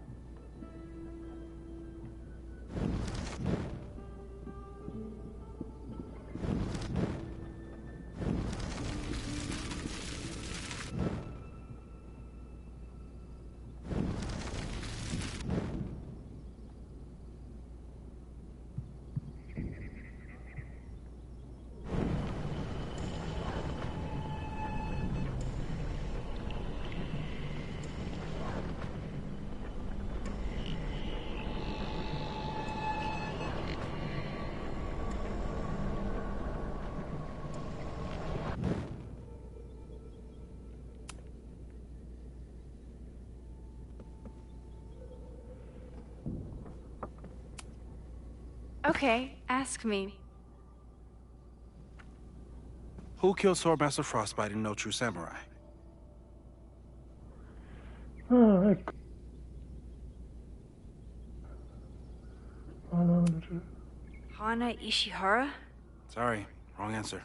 Okay, ask me. Who killed Swordmaster Frostbite in No True Samurai? Ah, ecco. Ah, no, non c'è. Hana Ishihara? Sorry, wrong answer.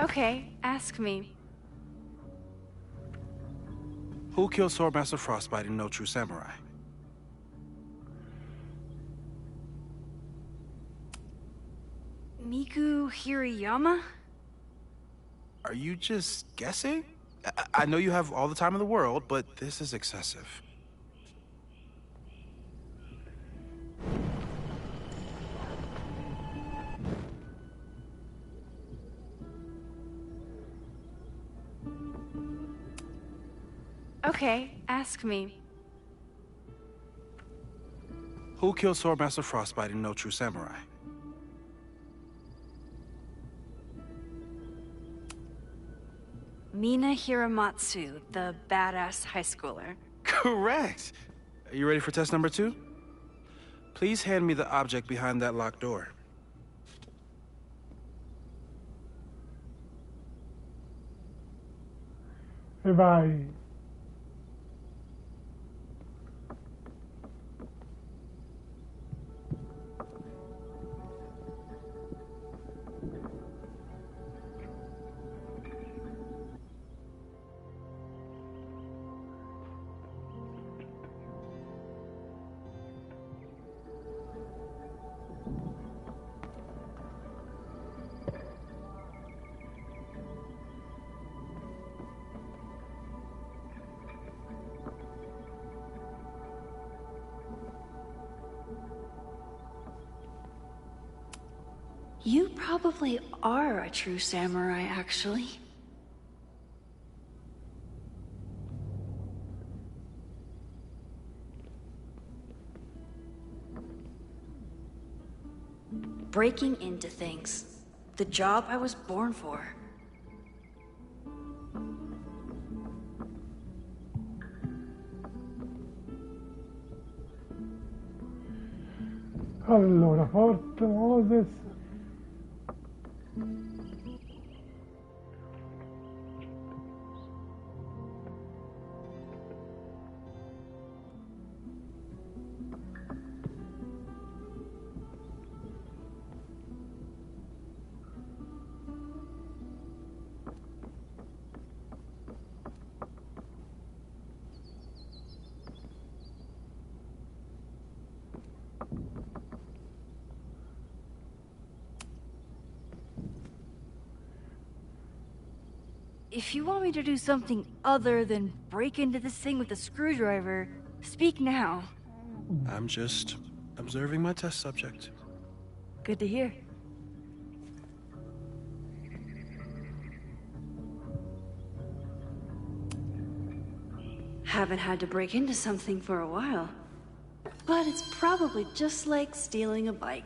Okay, ask me. Who killed Swordmaster Frostbite in No True Samurai? Miku Hirayama? Are you just guessing? I know you have all the time in the world, but this is excessive. Okay, ask me. Who killed Swordmaster Frostbite in No True Samurai? Mina Hiramatsu, the badass high schooler. Correct! Are you ready for test number 2? Please hand me the object behind that locked door. E vai. You probably are a true samurai, actually. Breaking into things. The job I was born for. Allora, forte Moses. If you want me to do something other than break into this thing with a screwdriver, speak now. I'm just observing my test subject. Good to hear. Haven't had to break into something for a while. But it's probably just like stealing a bike.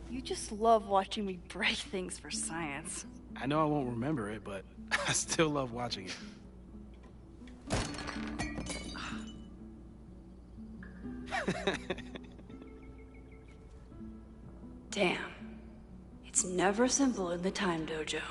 You just love watching me break things for science. I know I won't remember it, but I still love watching it. Damn. It's never simple in the time dojo.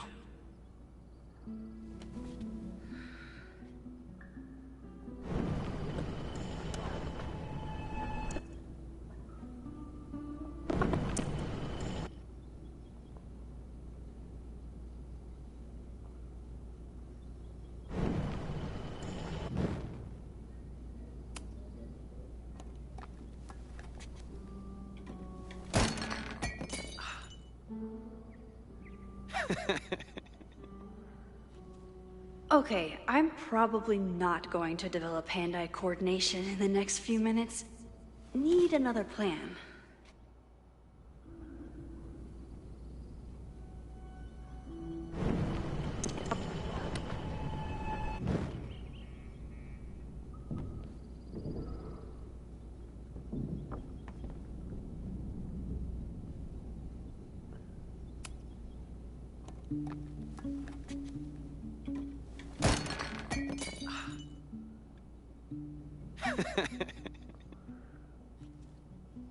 Okay, I'm probably not going to develop hand-eye coordination in the next few minutes. Need another plan.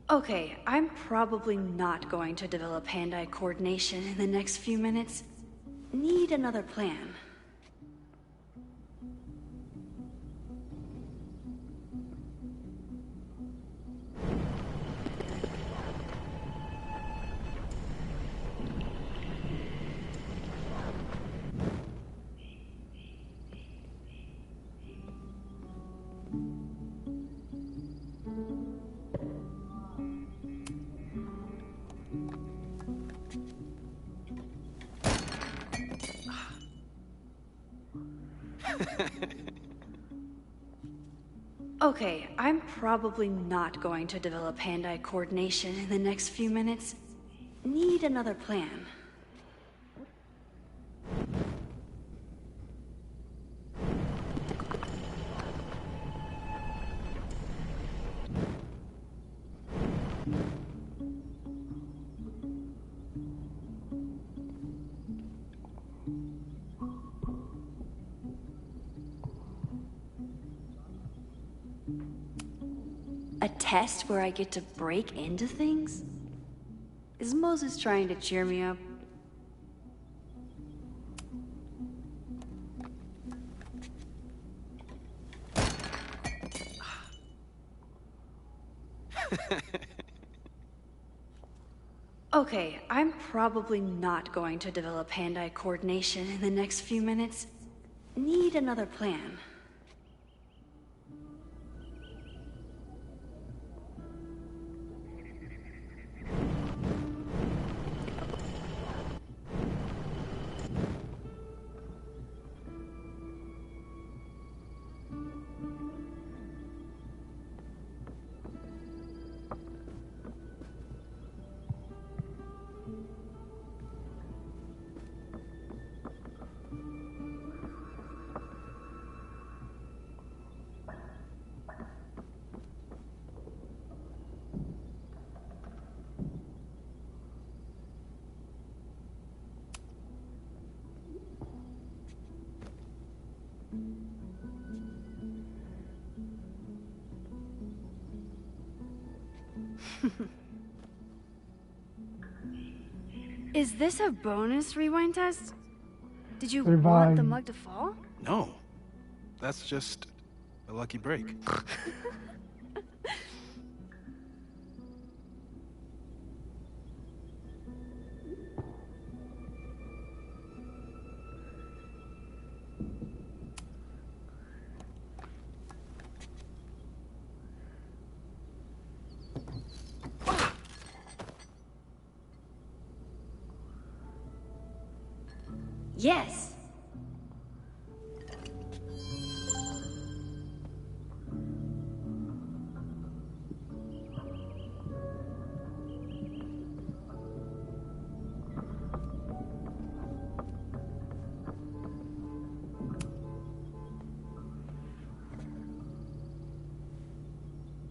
Okay, I'm probably not going to develop hand-eye coordination in the next few minutes. Need another plan. Okay, I'm probably not going to develop hand-eye coordination in the next few minutes. Need another plan. A test where I get to break into things? Is Moses trying to cheer me up? Okay, I'm probably not going to develop hand-eye coordination in the next few minutes. Need another plan. Is this a bonus rewind test? Did you Rewind. want the mug to fall? No. That's just a lucky break. Yes.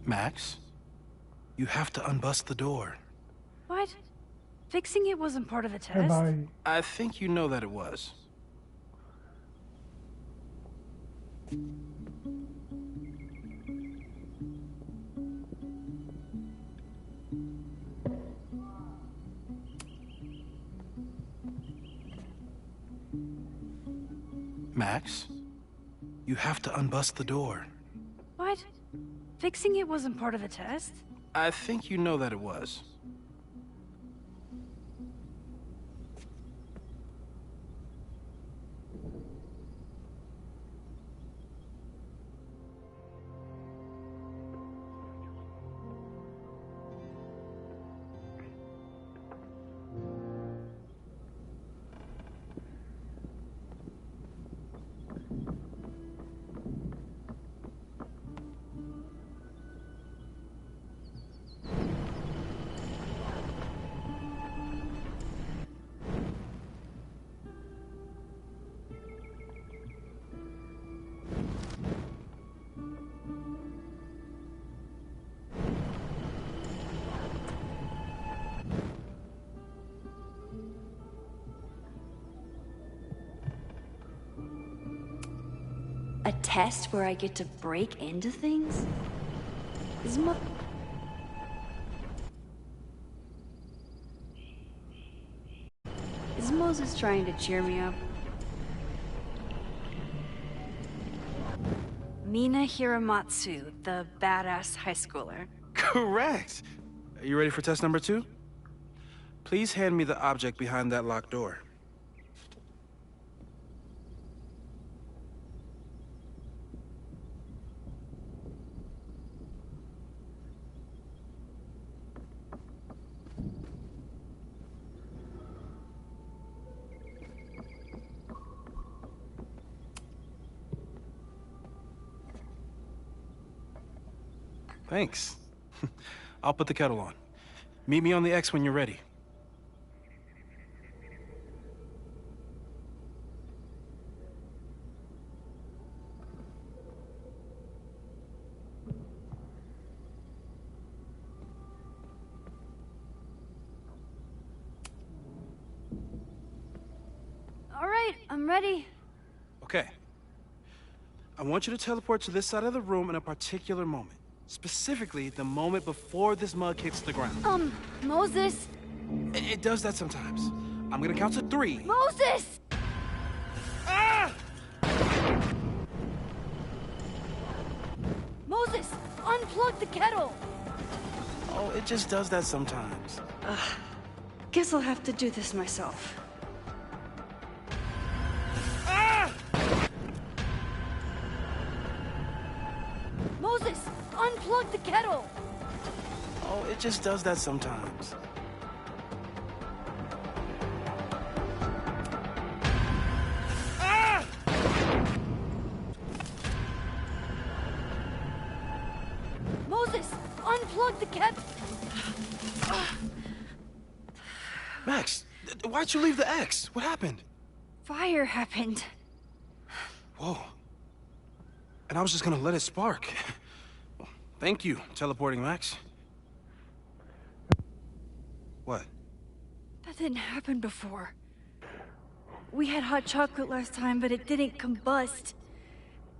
Max, you have to unbust the door. What? Fixing it wasn't part of the test? Bye-bye. I think you know that it was. Max, you have to unbust the door. What? Fixing it wasn't part of the test? I think you know that it was. A test where I get to break into things? Is Moses trying to cheer me up? Mina Hiramatsu, the badass high schooler. Correct! Are you ready for test number 2? Please hand me the object behind that locked door. Thanks. I'll put the kettle on. Meet me on the X when you're ready. All right, I'm ready. Okay. I want you to teleport to this side of the room in a particular moment. Specifically, the moment before this mug hits the ground. Moses! It does that sometimes. I'm gonna count to 3. Moses! Ah! Moses! Unplug the kettle! Oh, it just does that sometimes. Guess I'll have to do this myself. Ah! Moses! Unplug the kettle! Oh, it just does that sometimes. Ah! Moses! Unplug the kettle! Max, why'd you leave the X? What happened? Fire happened. Whoa. And I was just gonna let it spark. Thank you, teleporting Max. What? That didn't happen before. We had hot chocolate last time, but it didn't combust.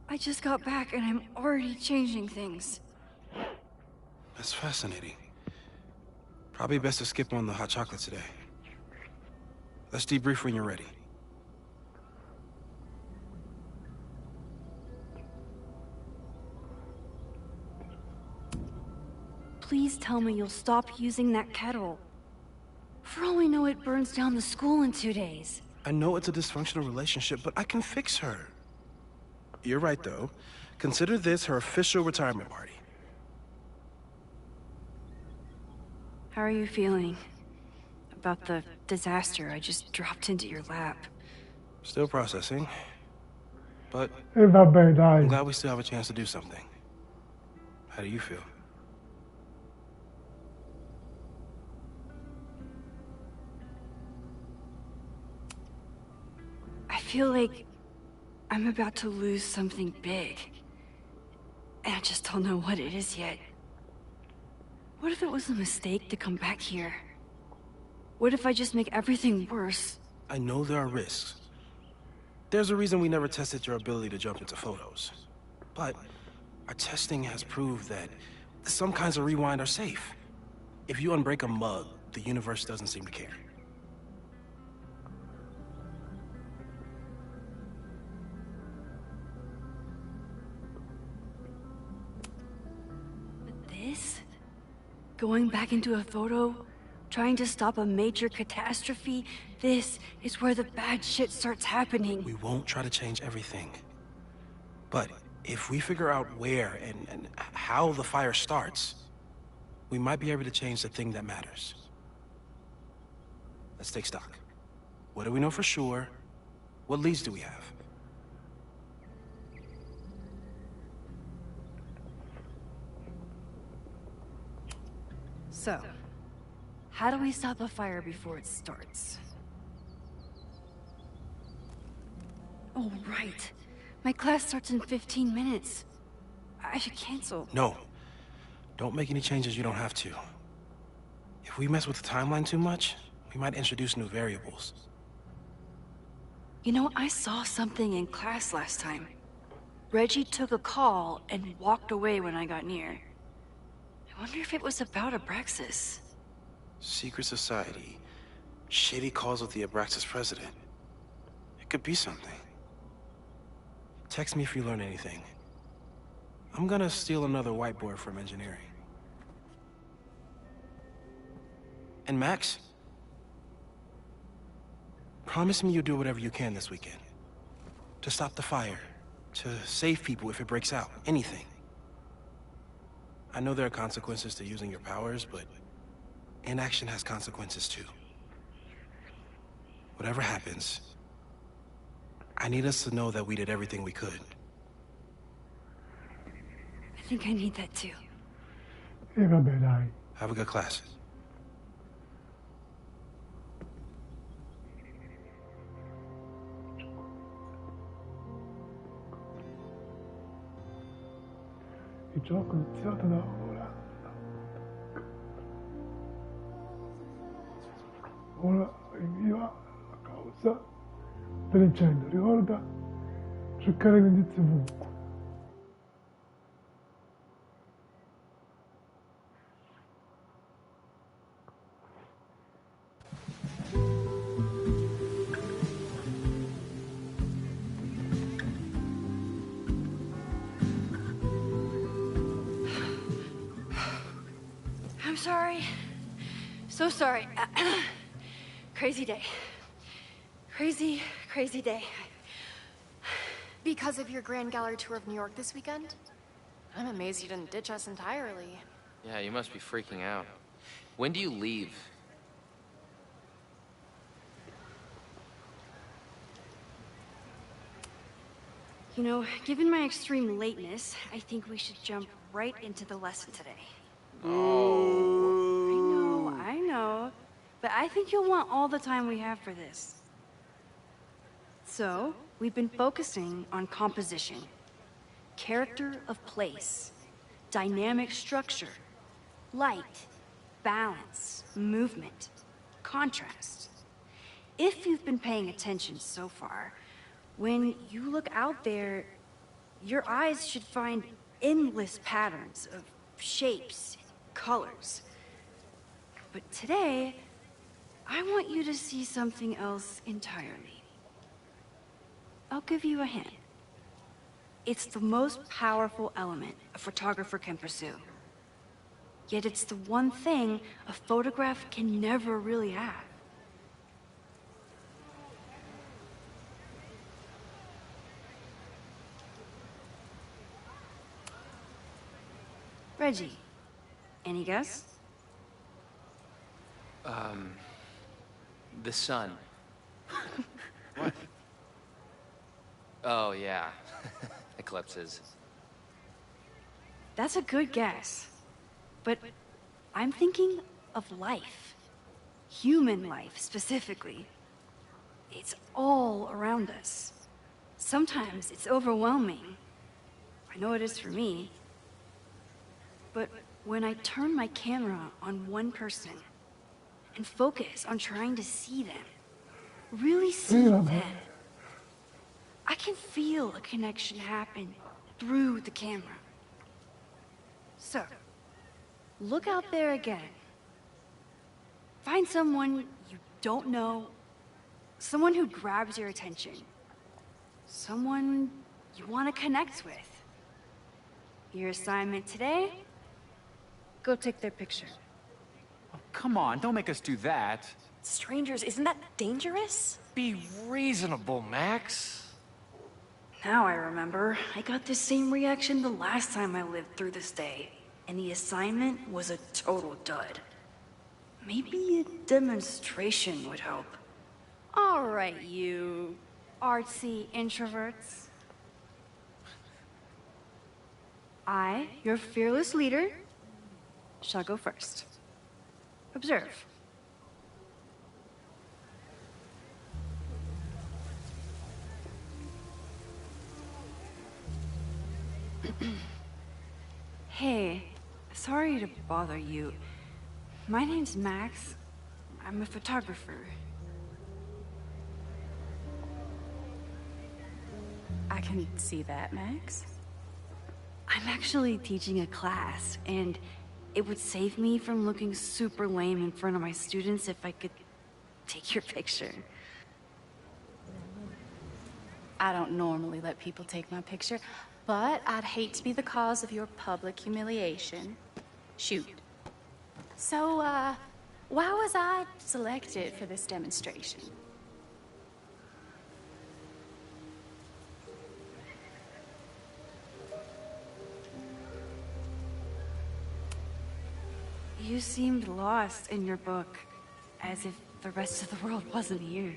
I just got back and I'm already changing things. That's fascinating. Probably best to skip on the hot chocolate today. Let's debrief when you're ready. Please tell me you'll stop using that kettle. For all we know, it burns down the school in 2 days. I know it's a dysfunctional relationship, but I can fix her. You're right, though. Consider this her official retirement party. How are you feeling about the disaster I just dropped into your lap? Still processing. But E vabbè, I'm dai. glad we still have a chance to do something. How do you feel? I feel like I'm about to lose something big. And I just don't know what it is yet. What if it was a mistake to come back here? What if I just make everything worse? I know there are risks. There's a reason we never tested your ability to jump into photos. But our testing has proved that some kinds of rewind are safe. If you unbreak a mug, the universe doesn't seem to care. But this? Going back into a photo? Trying to stop a major catastrophe? This is where the bad shit starts happening. We won't try to change everything. But if we figure out where and how the fire starts, we might be able to change the thing that matters. Let's take stock. What do we know for sure? What leads do we have? So, how do we stop a fire before it starts? Oh, right. My class starts in 15 minutes. I should cancel. No. Don't make any changes you don't have to. If we mess with the timeline too much, we might introduce new variables. You know, I saw something in class last time. Reggie took a call and walked away when I got near. I wonder if it was about Abraxas. Secret society. Shady calls with the Abraxas president. It could be something. Text me if you learn anything. I'm gonna steal another whiteboard from engineering. And Max? Promise me you'll do whatever you can this weekend. To stop the fire. To save people if it breaks out. Anything. I know there are consequences to using your powers, but inaction has consequences too. Whatever happens, I need us to know that we did everything we could. I think I need that too. E vabbè, dai. Have a good class. Il gioco è iniziato da ora. Ora rinvia la causa dell'incendio. Ricorda cercare l'indizi ovunque. I'm sorry. So sorry. Crazy day. Crazy, crazy day. Because of your Grand Gallery tour of New York this weekend? I'm amazed you didn't ditch us entirely. Yeah, you must be freaking out. When do you leave? You know, given my extreme lateness, I think we should jump right into the lesson today. Oh. I know. But I think you'll want all the time we have for this. So, we've been focusing on composition, character of place, dynamic structure, light, balance, movement, contrast. If you've been paying attention so far, when you look out there, your eyes should find endless patterns of shapes, colors. But today, I want you to see something else entirely. I'll give you a hint. It's the most powerful element a photographer can pursue. Yet it's the one thing a photograph can never really have. Reggie, any guess? The sun. What? Oh, yeah. Eclipses. That's a good guess. But I'm thinking of life. Human life, specifically. It's all around us. Sometimes it's overwhelming. I know it is for me. But when I turn my camera on one person and focus on trying to see them, really see them, I can feel a connection happen through the camera. So, look out there again. Find someone you don't know, someone who grabs your attention, someone you want to connect with. Your assignment today? Go take their picture. Oh, come on, don't make us do that. Strangers, isn't that dangerous? Be reasonable, Max. Now I remember. I got the same reaction the last time I lived through this day, and the assignment was a total dud. Maybe a demonstration would help. All right, you artsy introverts. I, your fearless leader, shall go first. Observe. Hey, sorry to bother you. My name's Max. I'm a photographer. I can see that, Max. I'm actually teaching a class, and it would save me from looking super lame in front of my students if I could take your picture. I don't normally let people take my picture, but I'd hate to be the cause of your public humiliation. Shoot. So, why was I selected for this demonstration? You seemed lost in your book, as if the rest of the world wasn't here.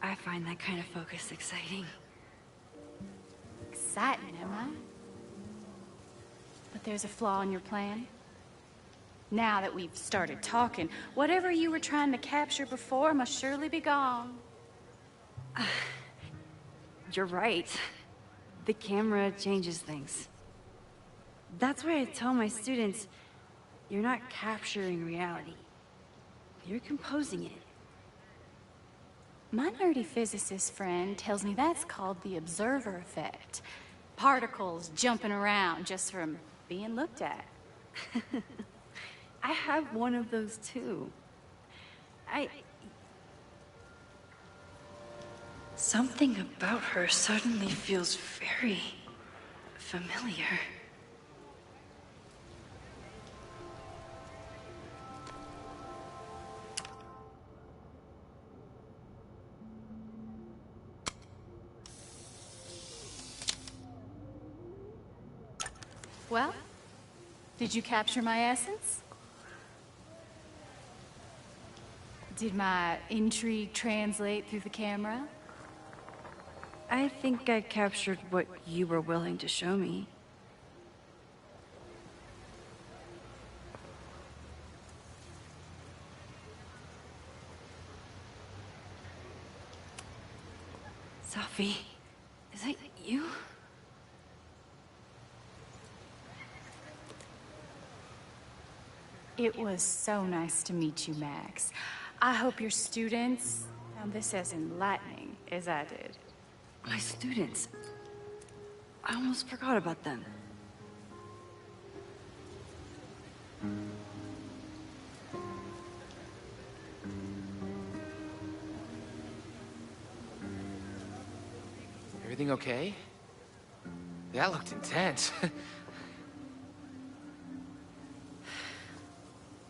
I find that kind of focus exciting. Exciting, am I? But there's a flaw in your plan. Now that we've started talking, whatever you were trying to capture before must surely be gone. You're right. The camera changes things. That's why I tell my students, you're not capturing reality. You're composing it. My nerdy physicist friend tells me that's called the observer effect. Particles jumping around just from being looked at. I have one of those too. Something about her suddenly feels very familiar. Well, did you capture my essence? Did my intrigue translate through the camera? I think I captured what you were willing to show me. Sophie, is that you? It was so nice to meet you, Max. I hope your students found this as enlightening as I did. My students? I almost forgot about them. Everything okay? That looked intense.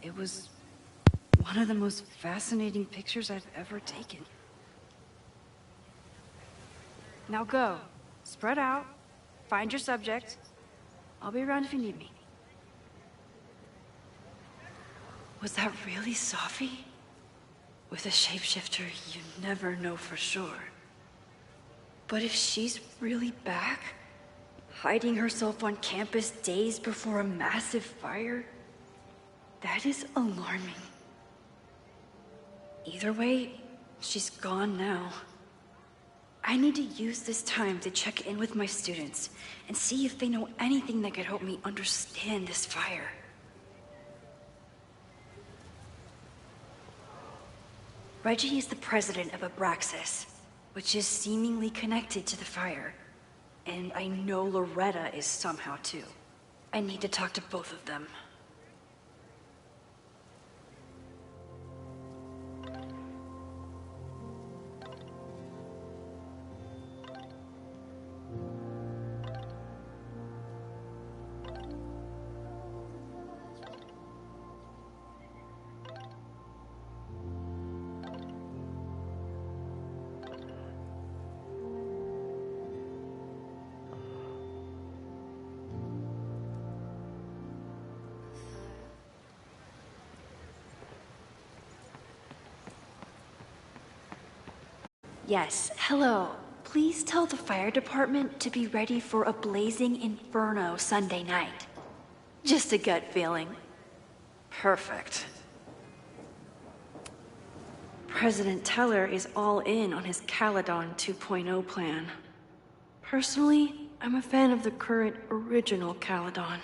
It was one of the most fascinating pictures I've ever taken. Now go. Spread out. Find your subject. I'll be around if you need me. Was that really Sophie? With a shapeshifter, you never know for sure. But if she's really back, hiding herself on campus days before a massive fire, that is alarming. Either way, she's gone now. I need to use this time to check in with my students and see if they know anything that could help me understand this fire. Reggie is the president of Abraxas, which is seemingly connected to the fire. And I know Loretta is somehow too. I need to talk to both of them. Yes, hello. Please tell the fire department to be ready for a blazing inferno Sunday night. Just a gut feeling. Perfect. President Teller is all in on his Caledon 2.0 plan. Personally, I'm a fan of the current original Caledon.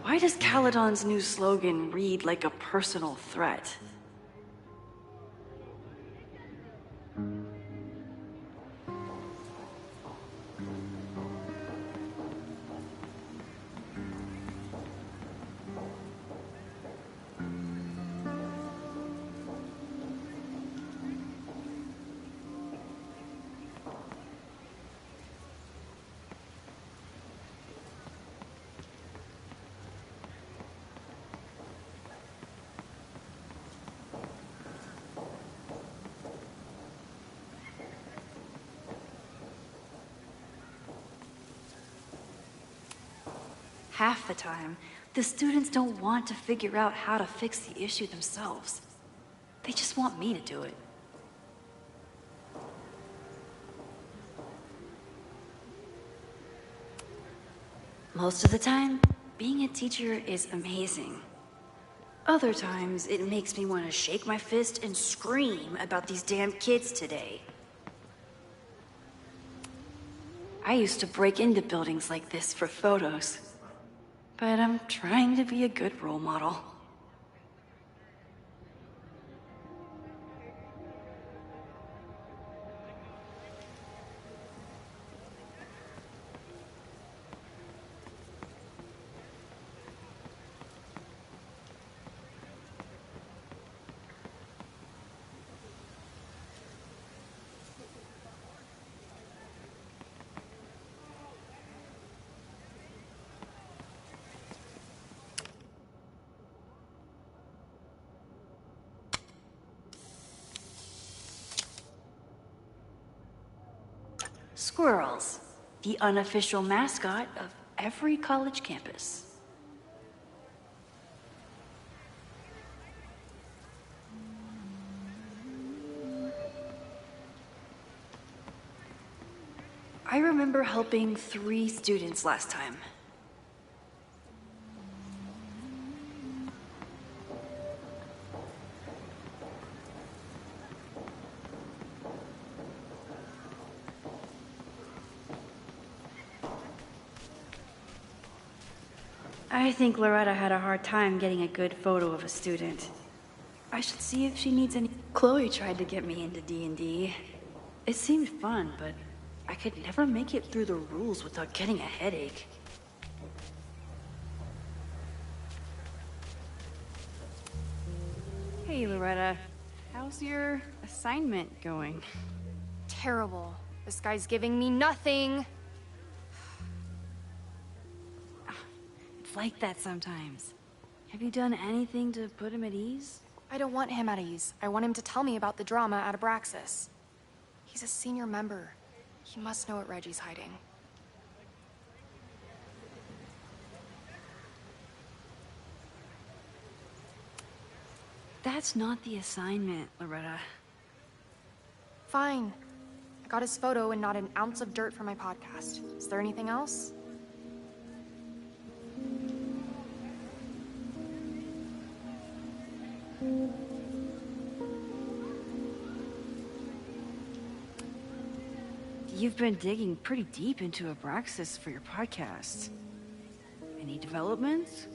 Why does Caledon's new slogan read like a personal threat? Half the time, the students don't want to figure out how to fix the issue themselves. They just want me to do it. Most of the time, being a teacher is amazing. Other times, it makes me want to shake my fist and scream about these damn kids today. I used to break into buildings like this for photos. But I'm trying to be a good role model. Squirrels, the unofficial mascot of every college campus. I remember helping 3 students last time. I think Loretta had a hard time getting a good photo of a student. I should see if she needs any... Chloe tried to get me into D&D. It seemed fun, but I could never make it through the rules without getting a headache. Hey, Loretta. How's your assignment going? Terrible. This guy's giving me nothing. It's like that sometimes. Have you done anything to put him at ease? I don't want him at ease. I want him to tell me about the drama at Abraxas. He's a senior member. He must know what Reggie's hiding. That's not the assignment, Loretta. Fine. I got his photo and not an ounce of dirt for my podcast. Is there anything else? You've been digging pretty deep into Abraxas for your podcast. Any developments?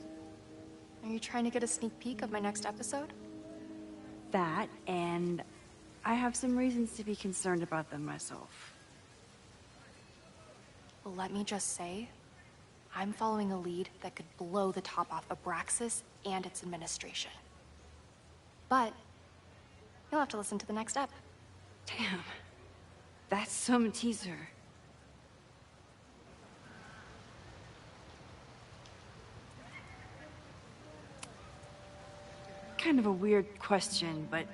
Are you trying to get a sneak peek of my next episode? That, and I have some reasons to be concerned about them myself. Well, let me just say, I'm following a lead that could blow the top off Abraxas and its administration. But you'll have to listen to the next ep. Damn. That's some teaser. Kind of a weird question, but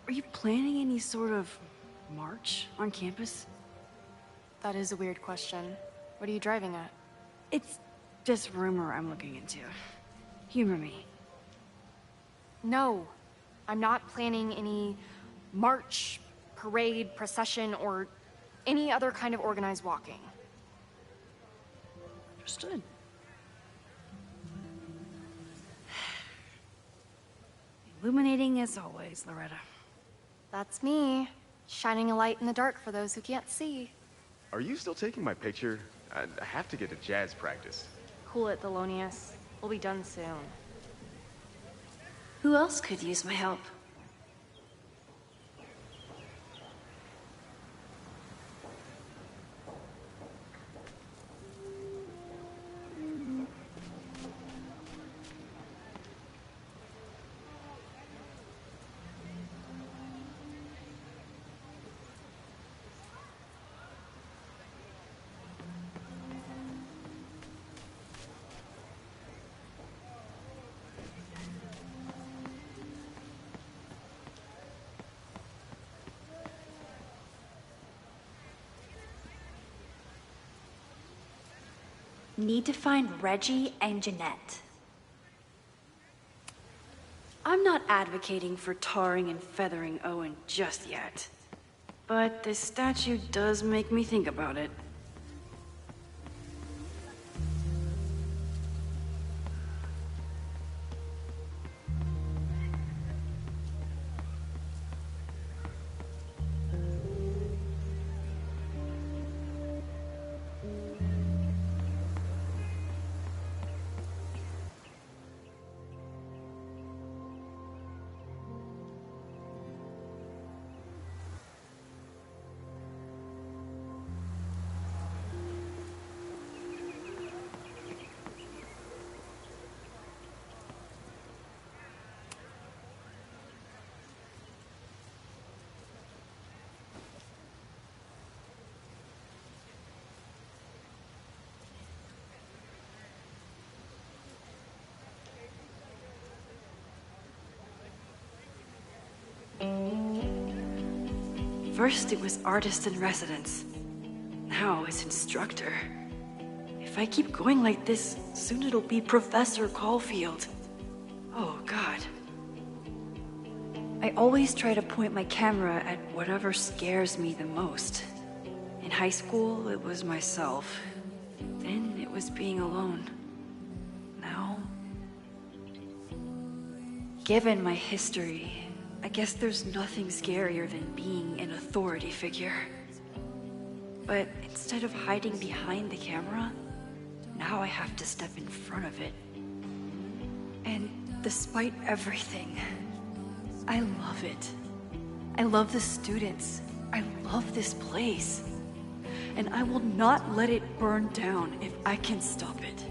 are you planning any sort of march on campus? That is a weird question. What are you driving at? It's just rumor I'm looking into. Humor me. No, I'm not planning any march, parade, procession, or any other kind of organized walking. Understood. Illuminating as always, Loretta. That's me, shining a light in the dark for those who can't see. Are you still taking my picture? I have to get to jazz practice. Cool it, Thelonious. We'll be done soon. Who else could use my help? Need to find Reggie and Jeanette. I'm not advocating for tarring and feathering Owen just yet. But this statue does make me think about it. First it was artist in residence. Now it's instructor. If I keep going like this, soon it'll be Professor Caulfield. Oh, God. I always try to point my camera at whatever scares me the most. In high school, it was myself. Then it was being alone. Now, given my history, I guess there's nothing scarier than being an authority figure. But instead of hiding behind the camera, now I have to step in front of it. And despite everything, I love it. I love the students, I love this place, and I will not let it burn down if I can stop it.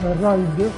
Ride.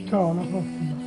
Ciao, alla prossima.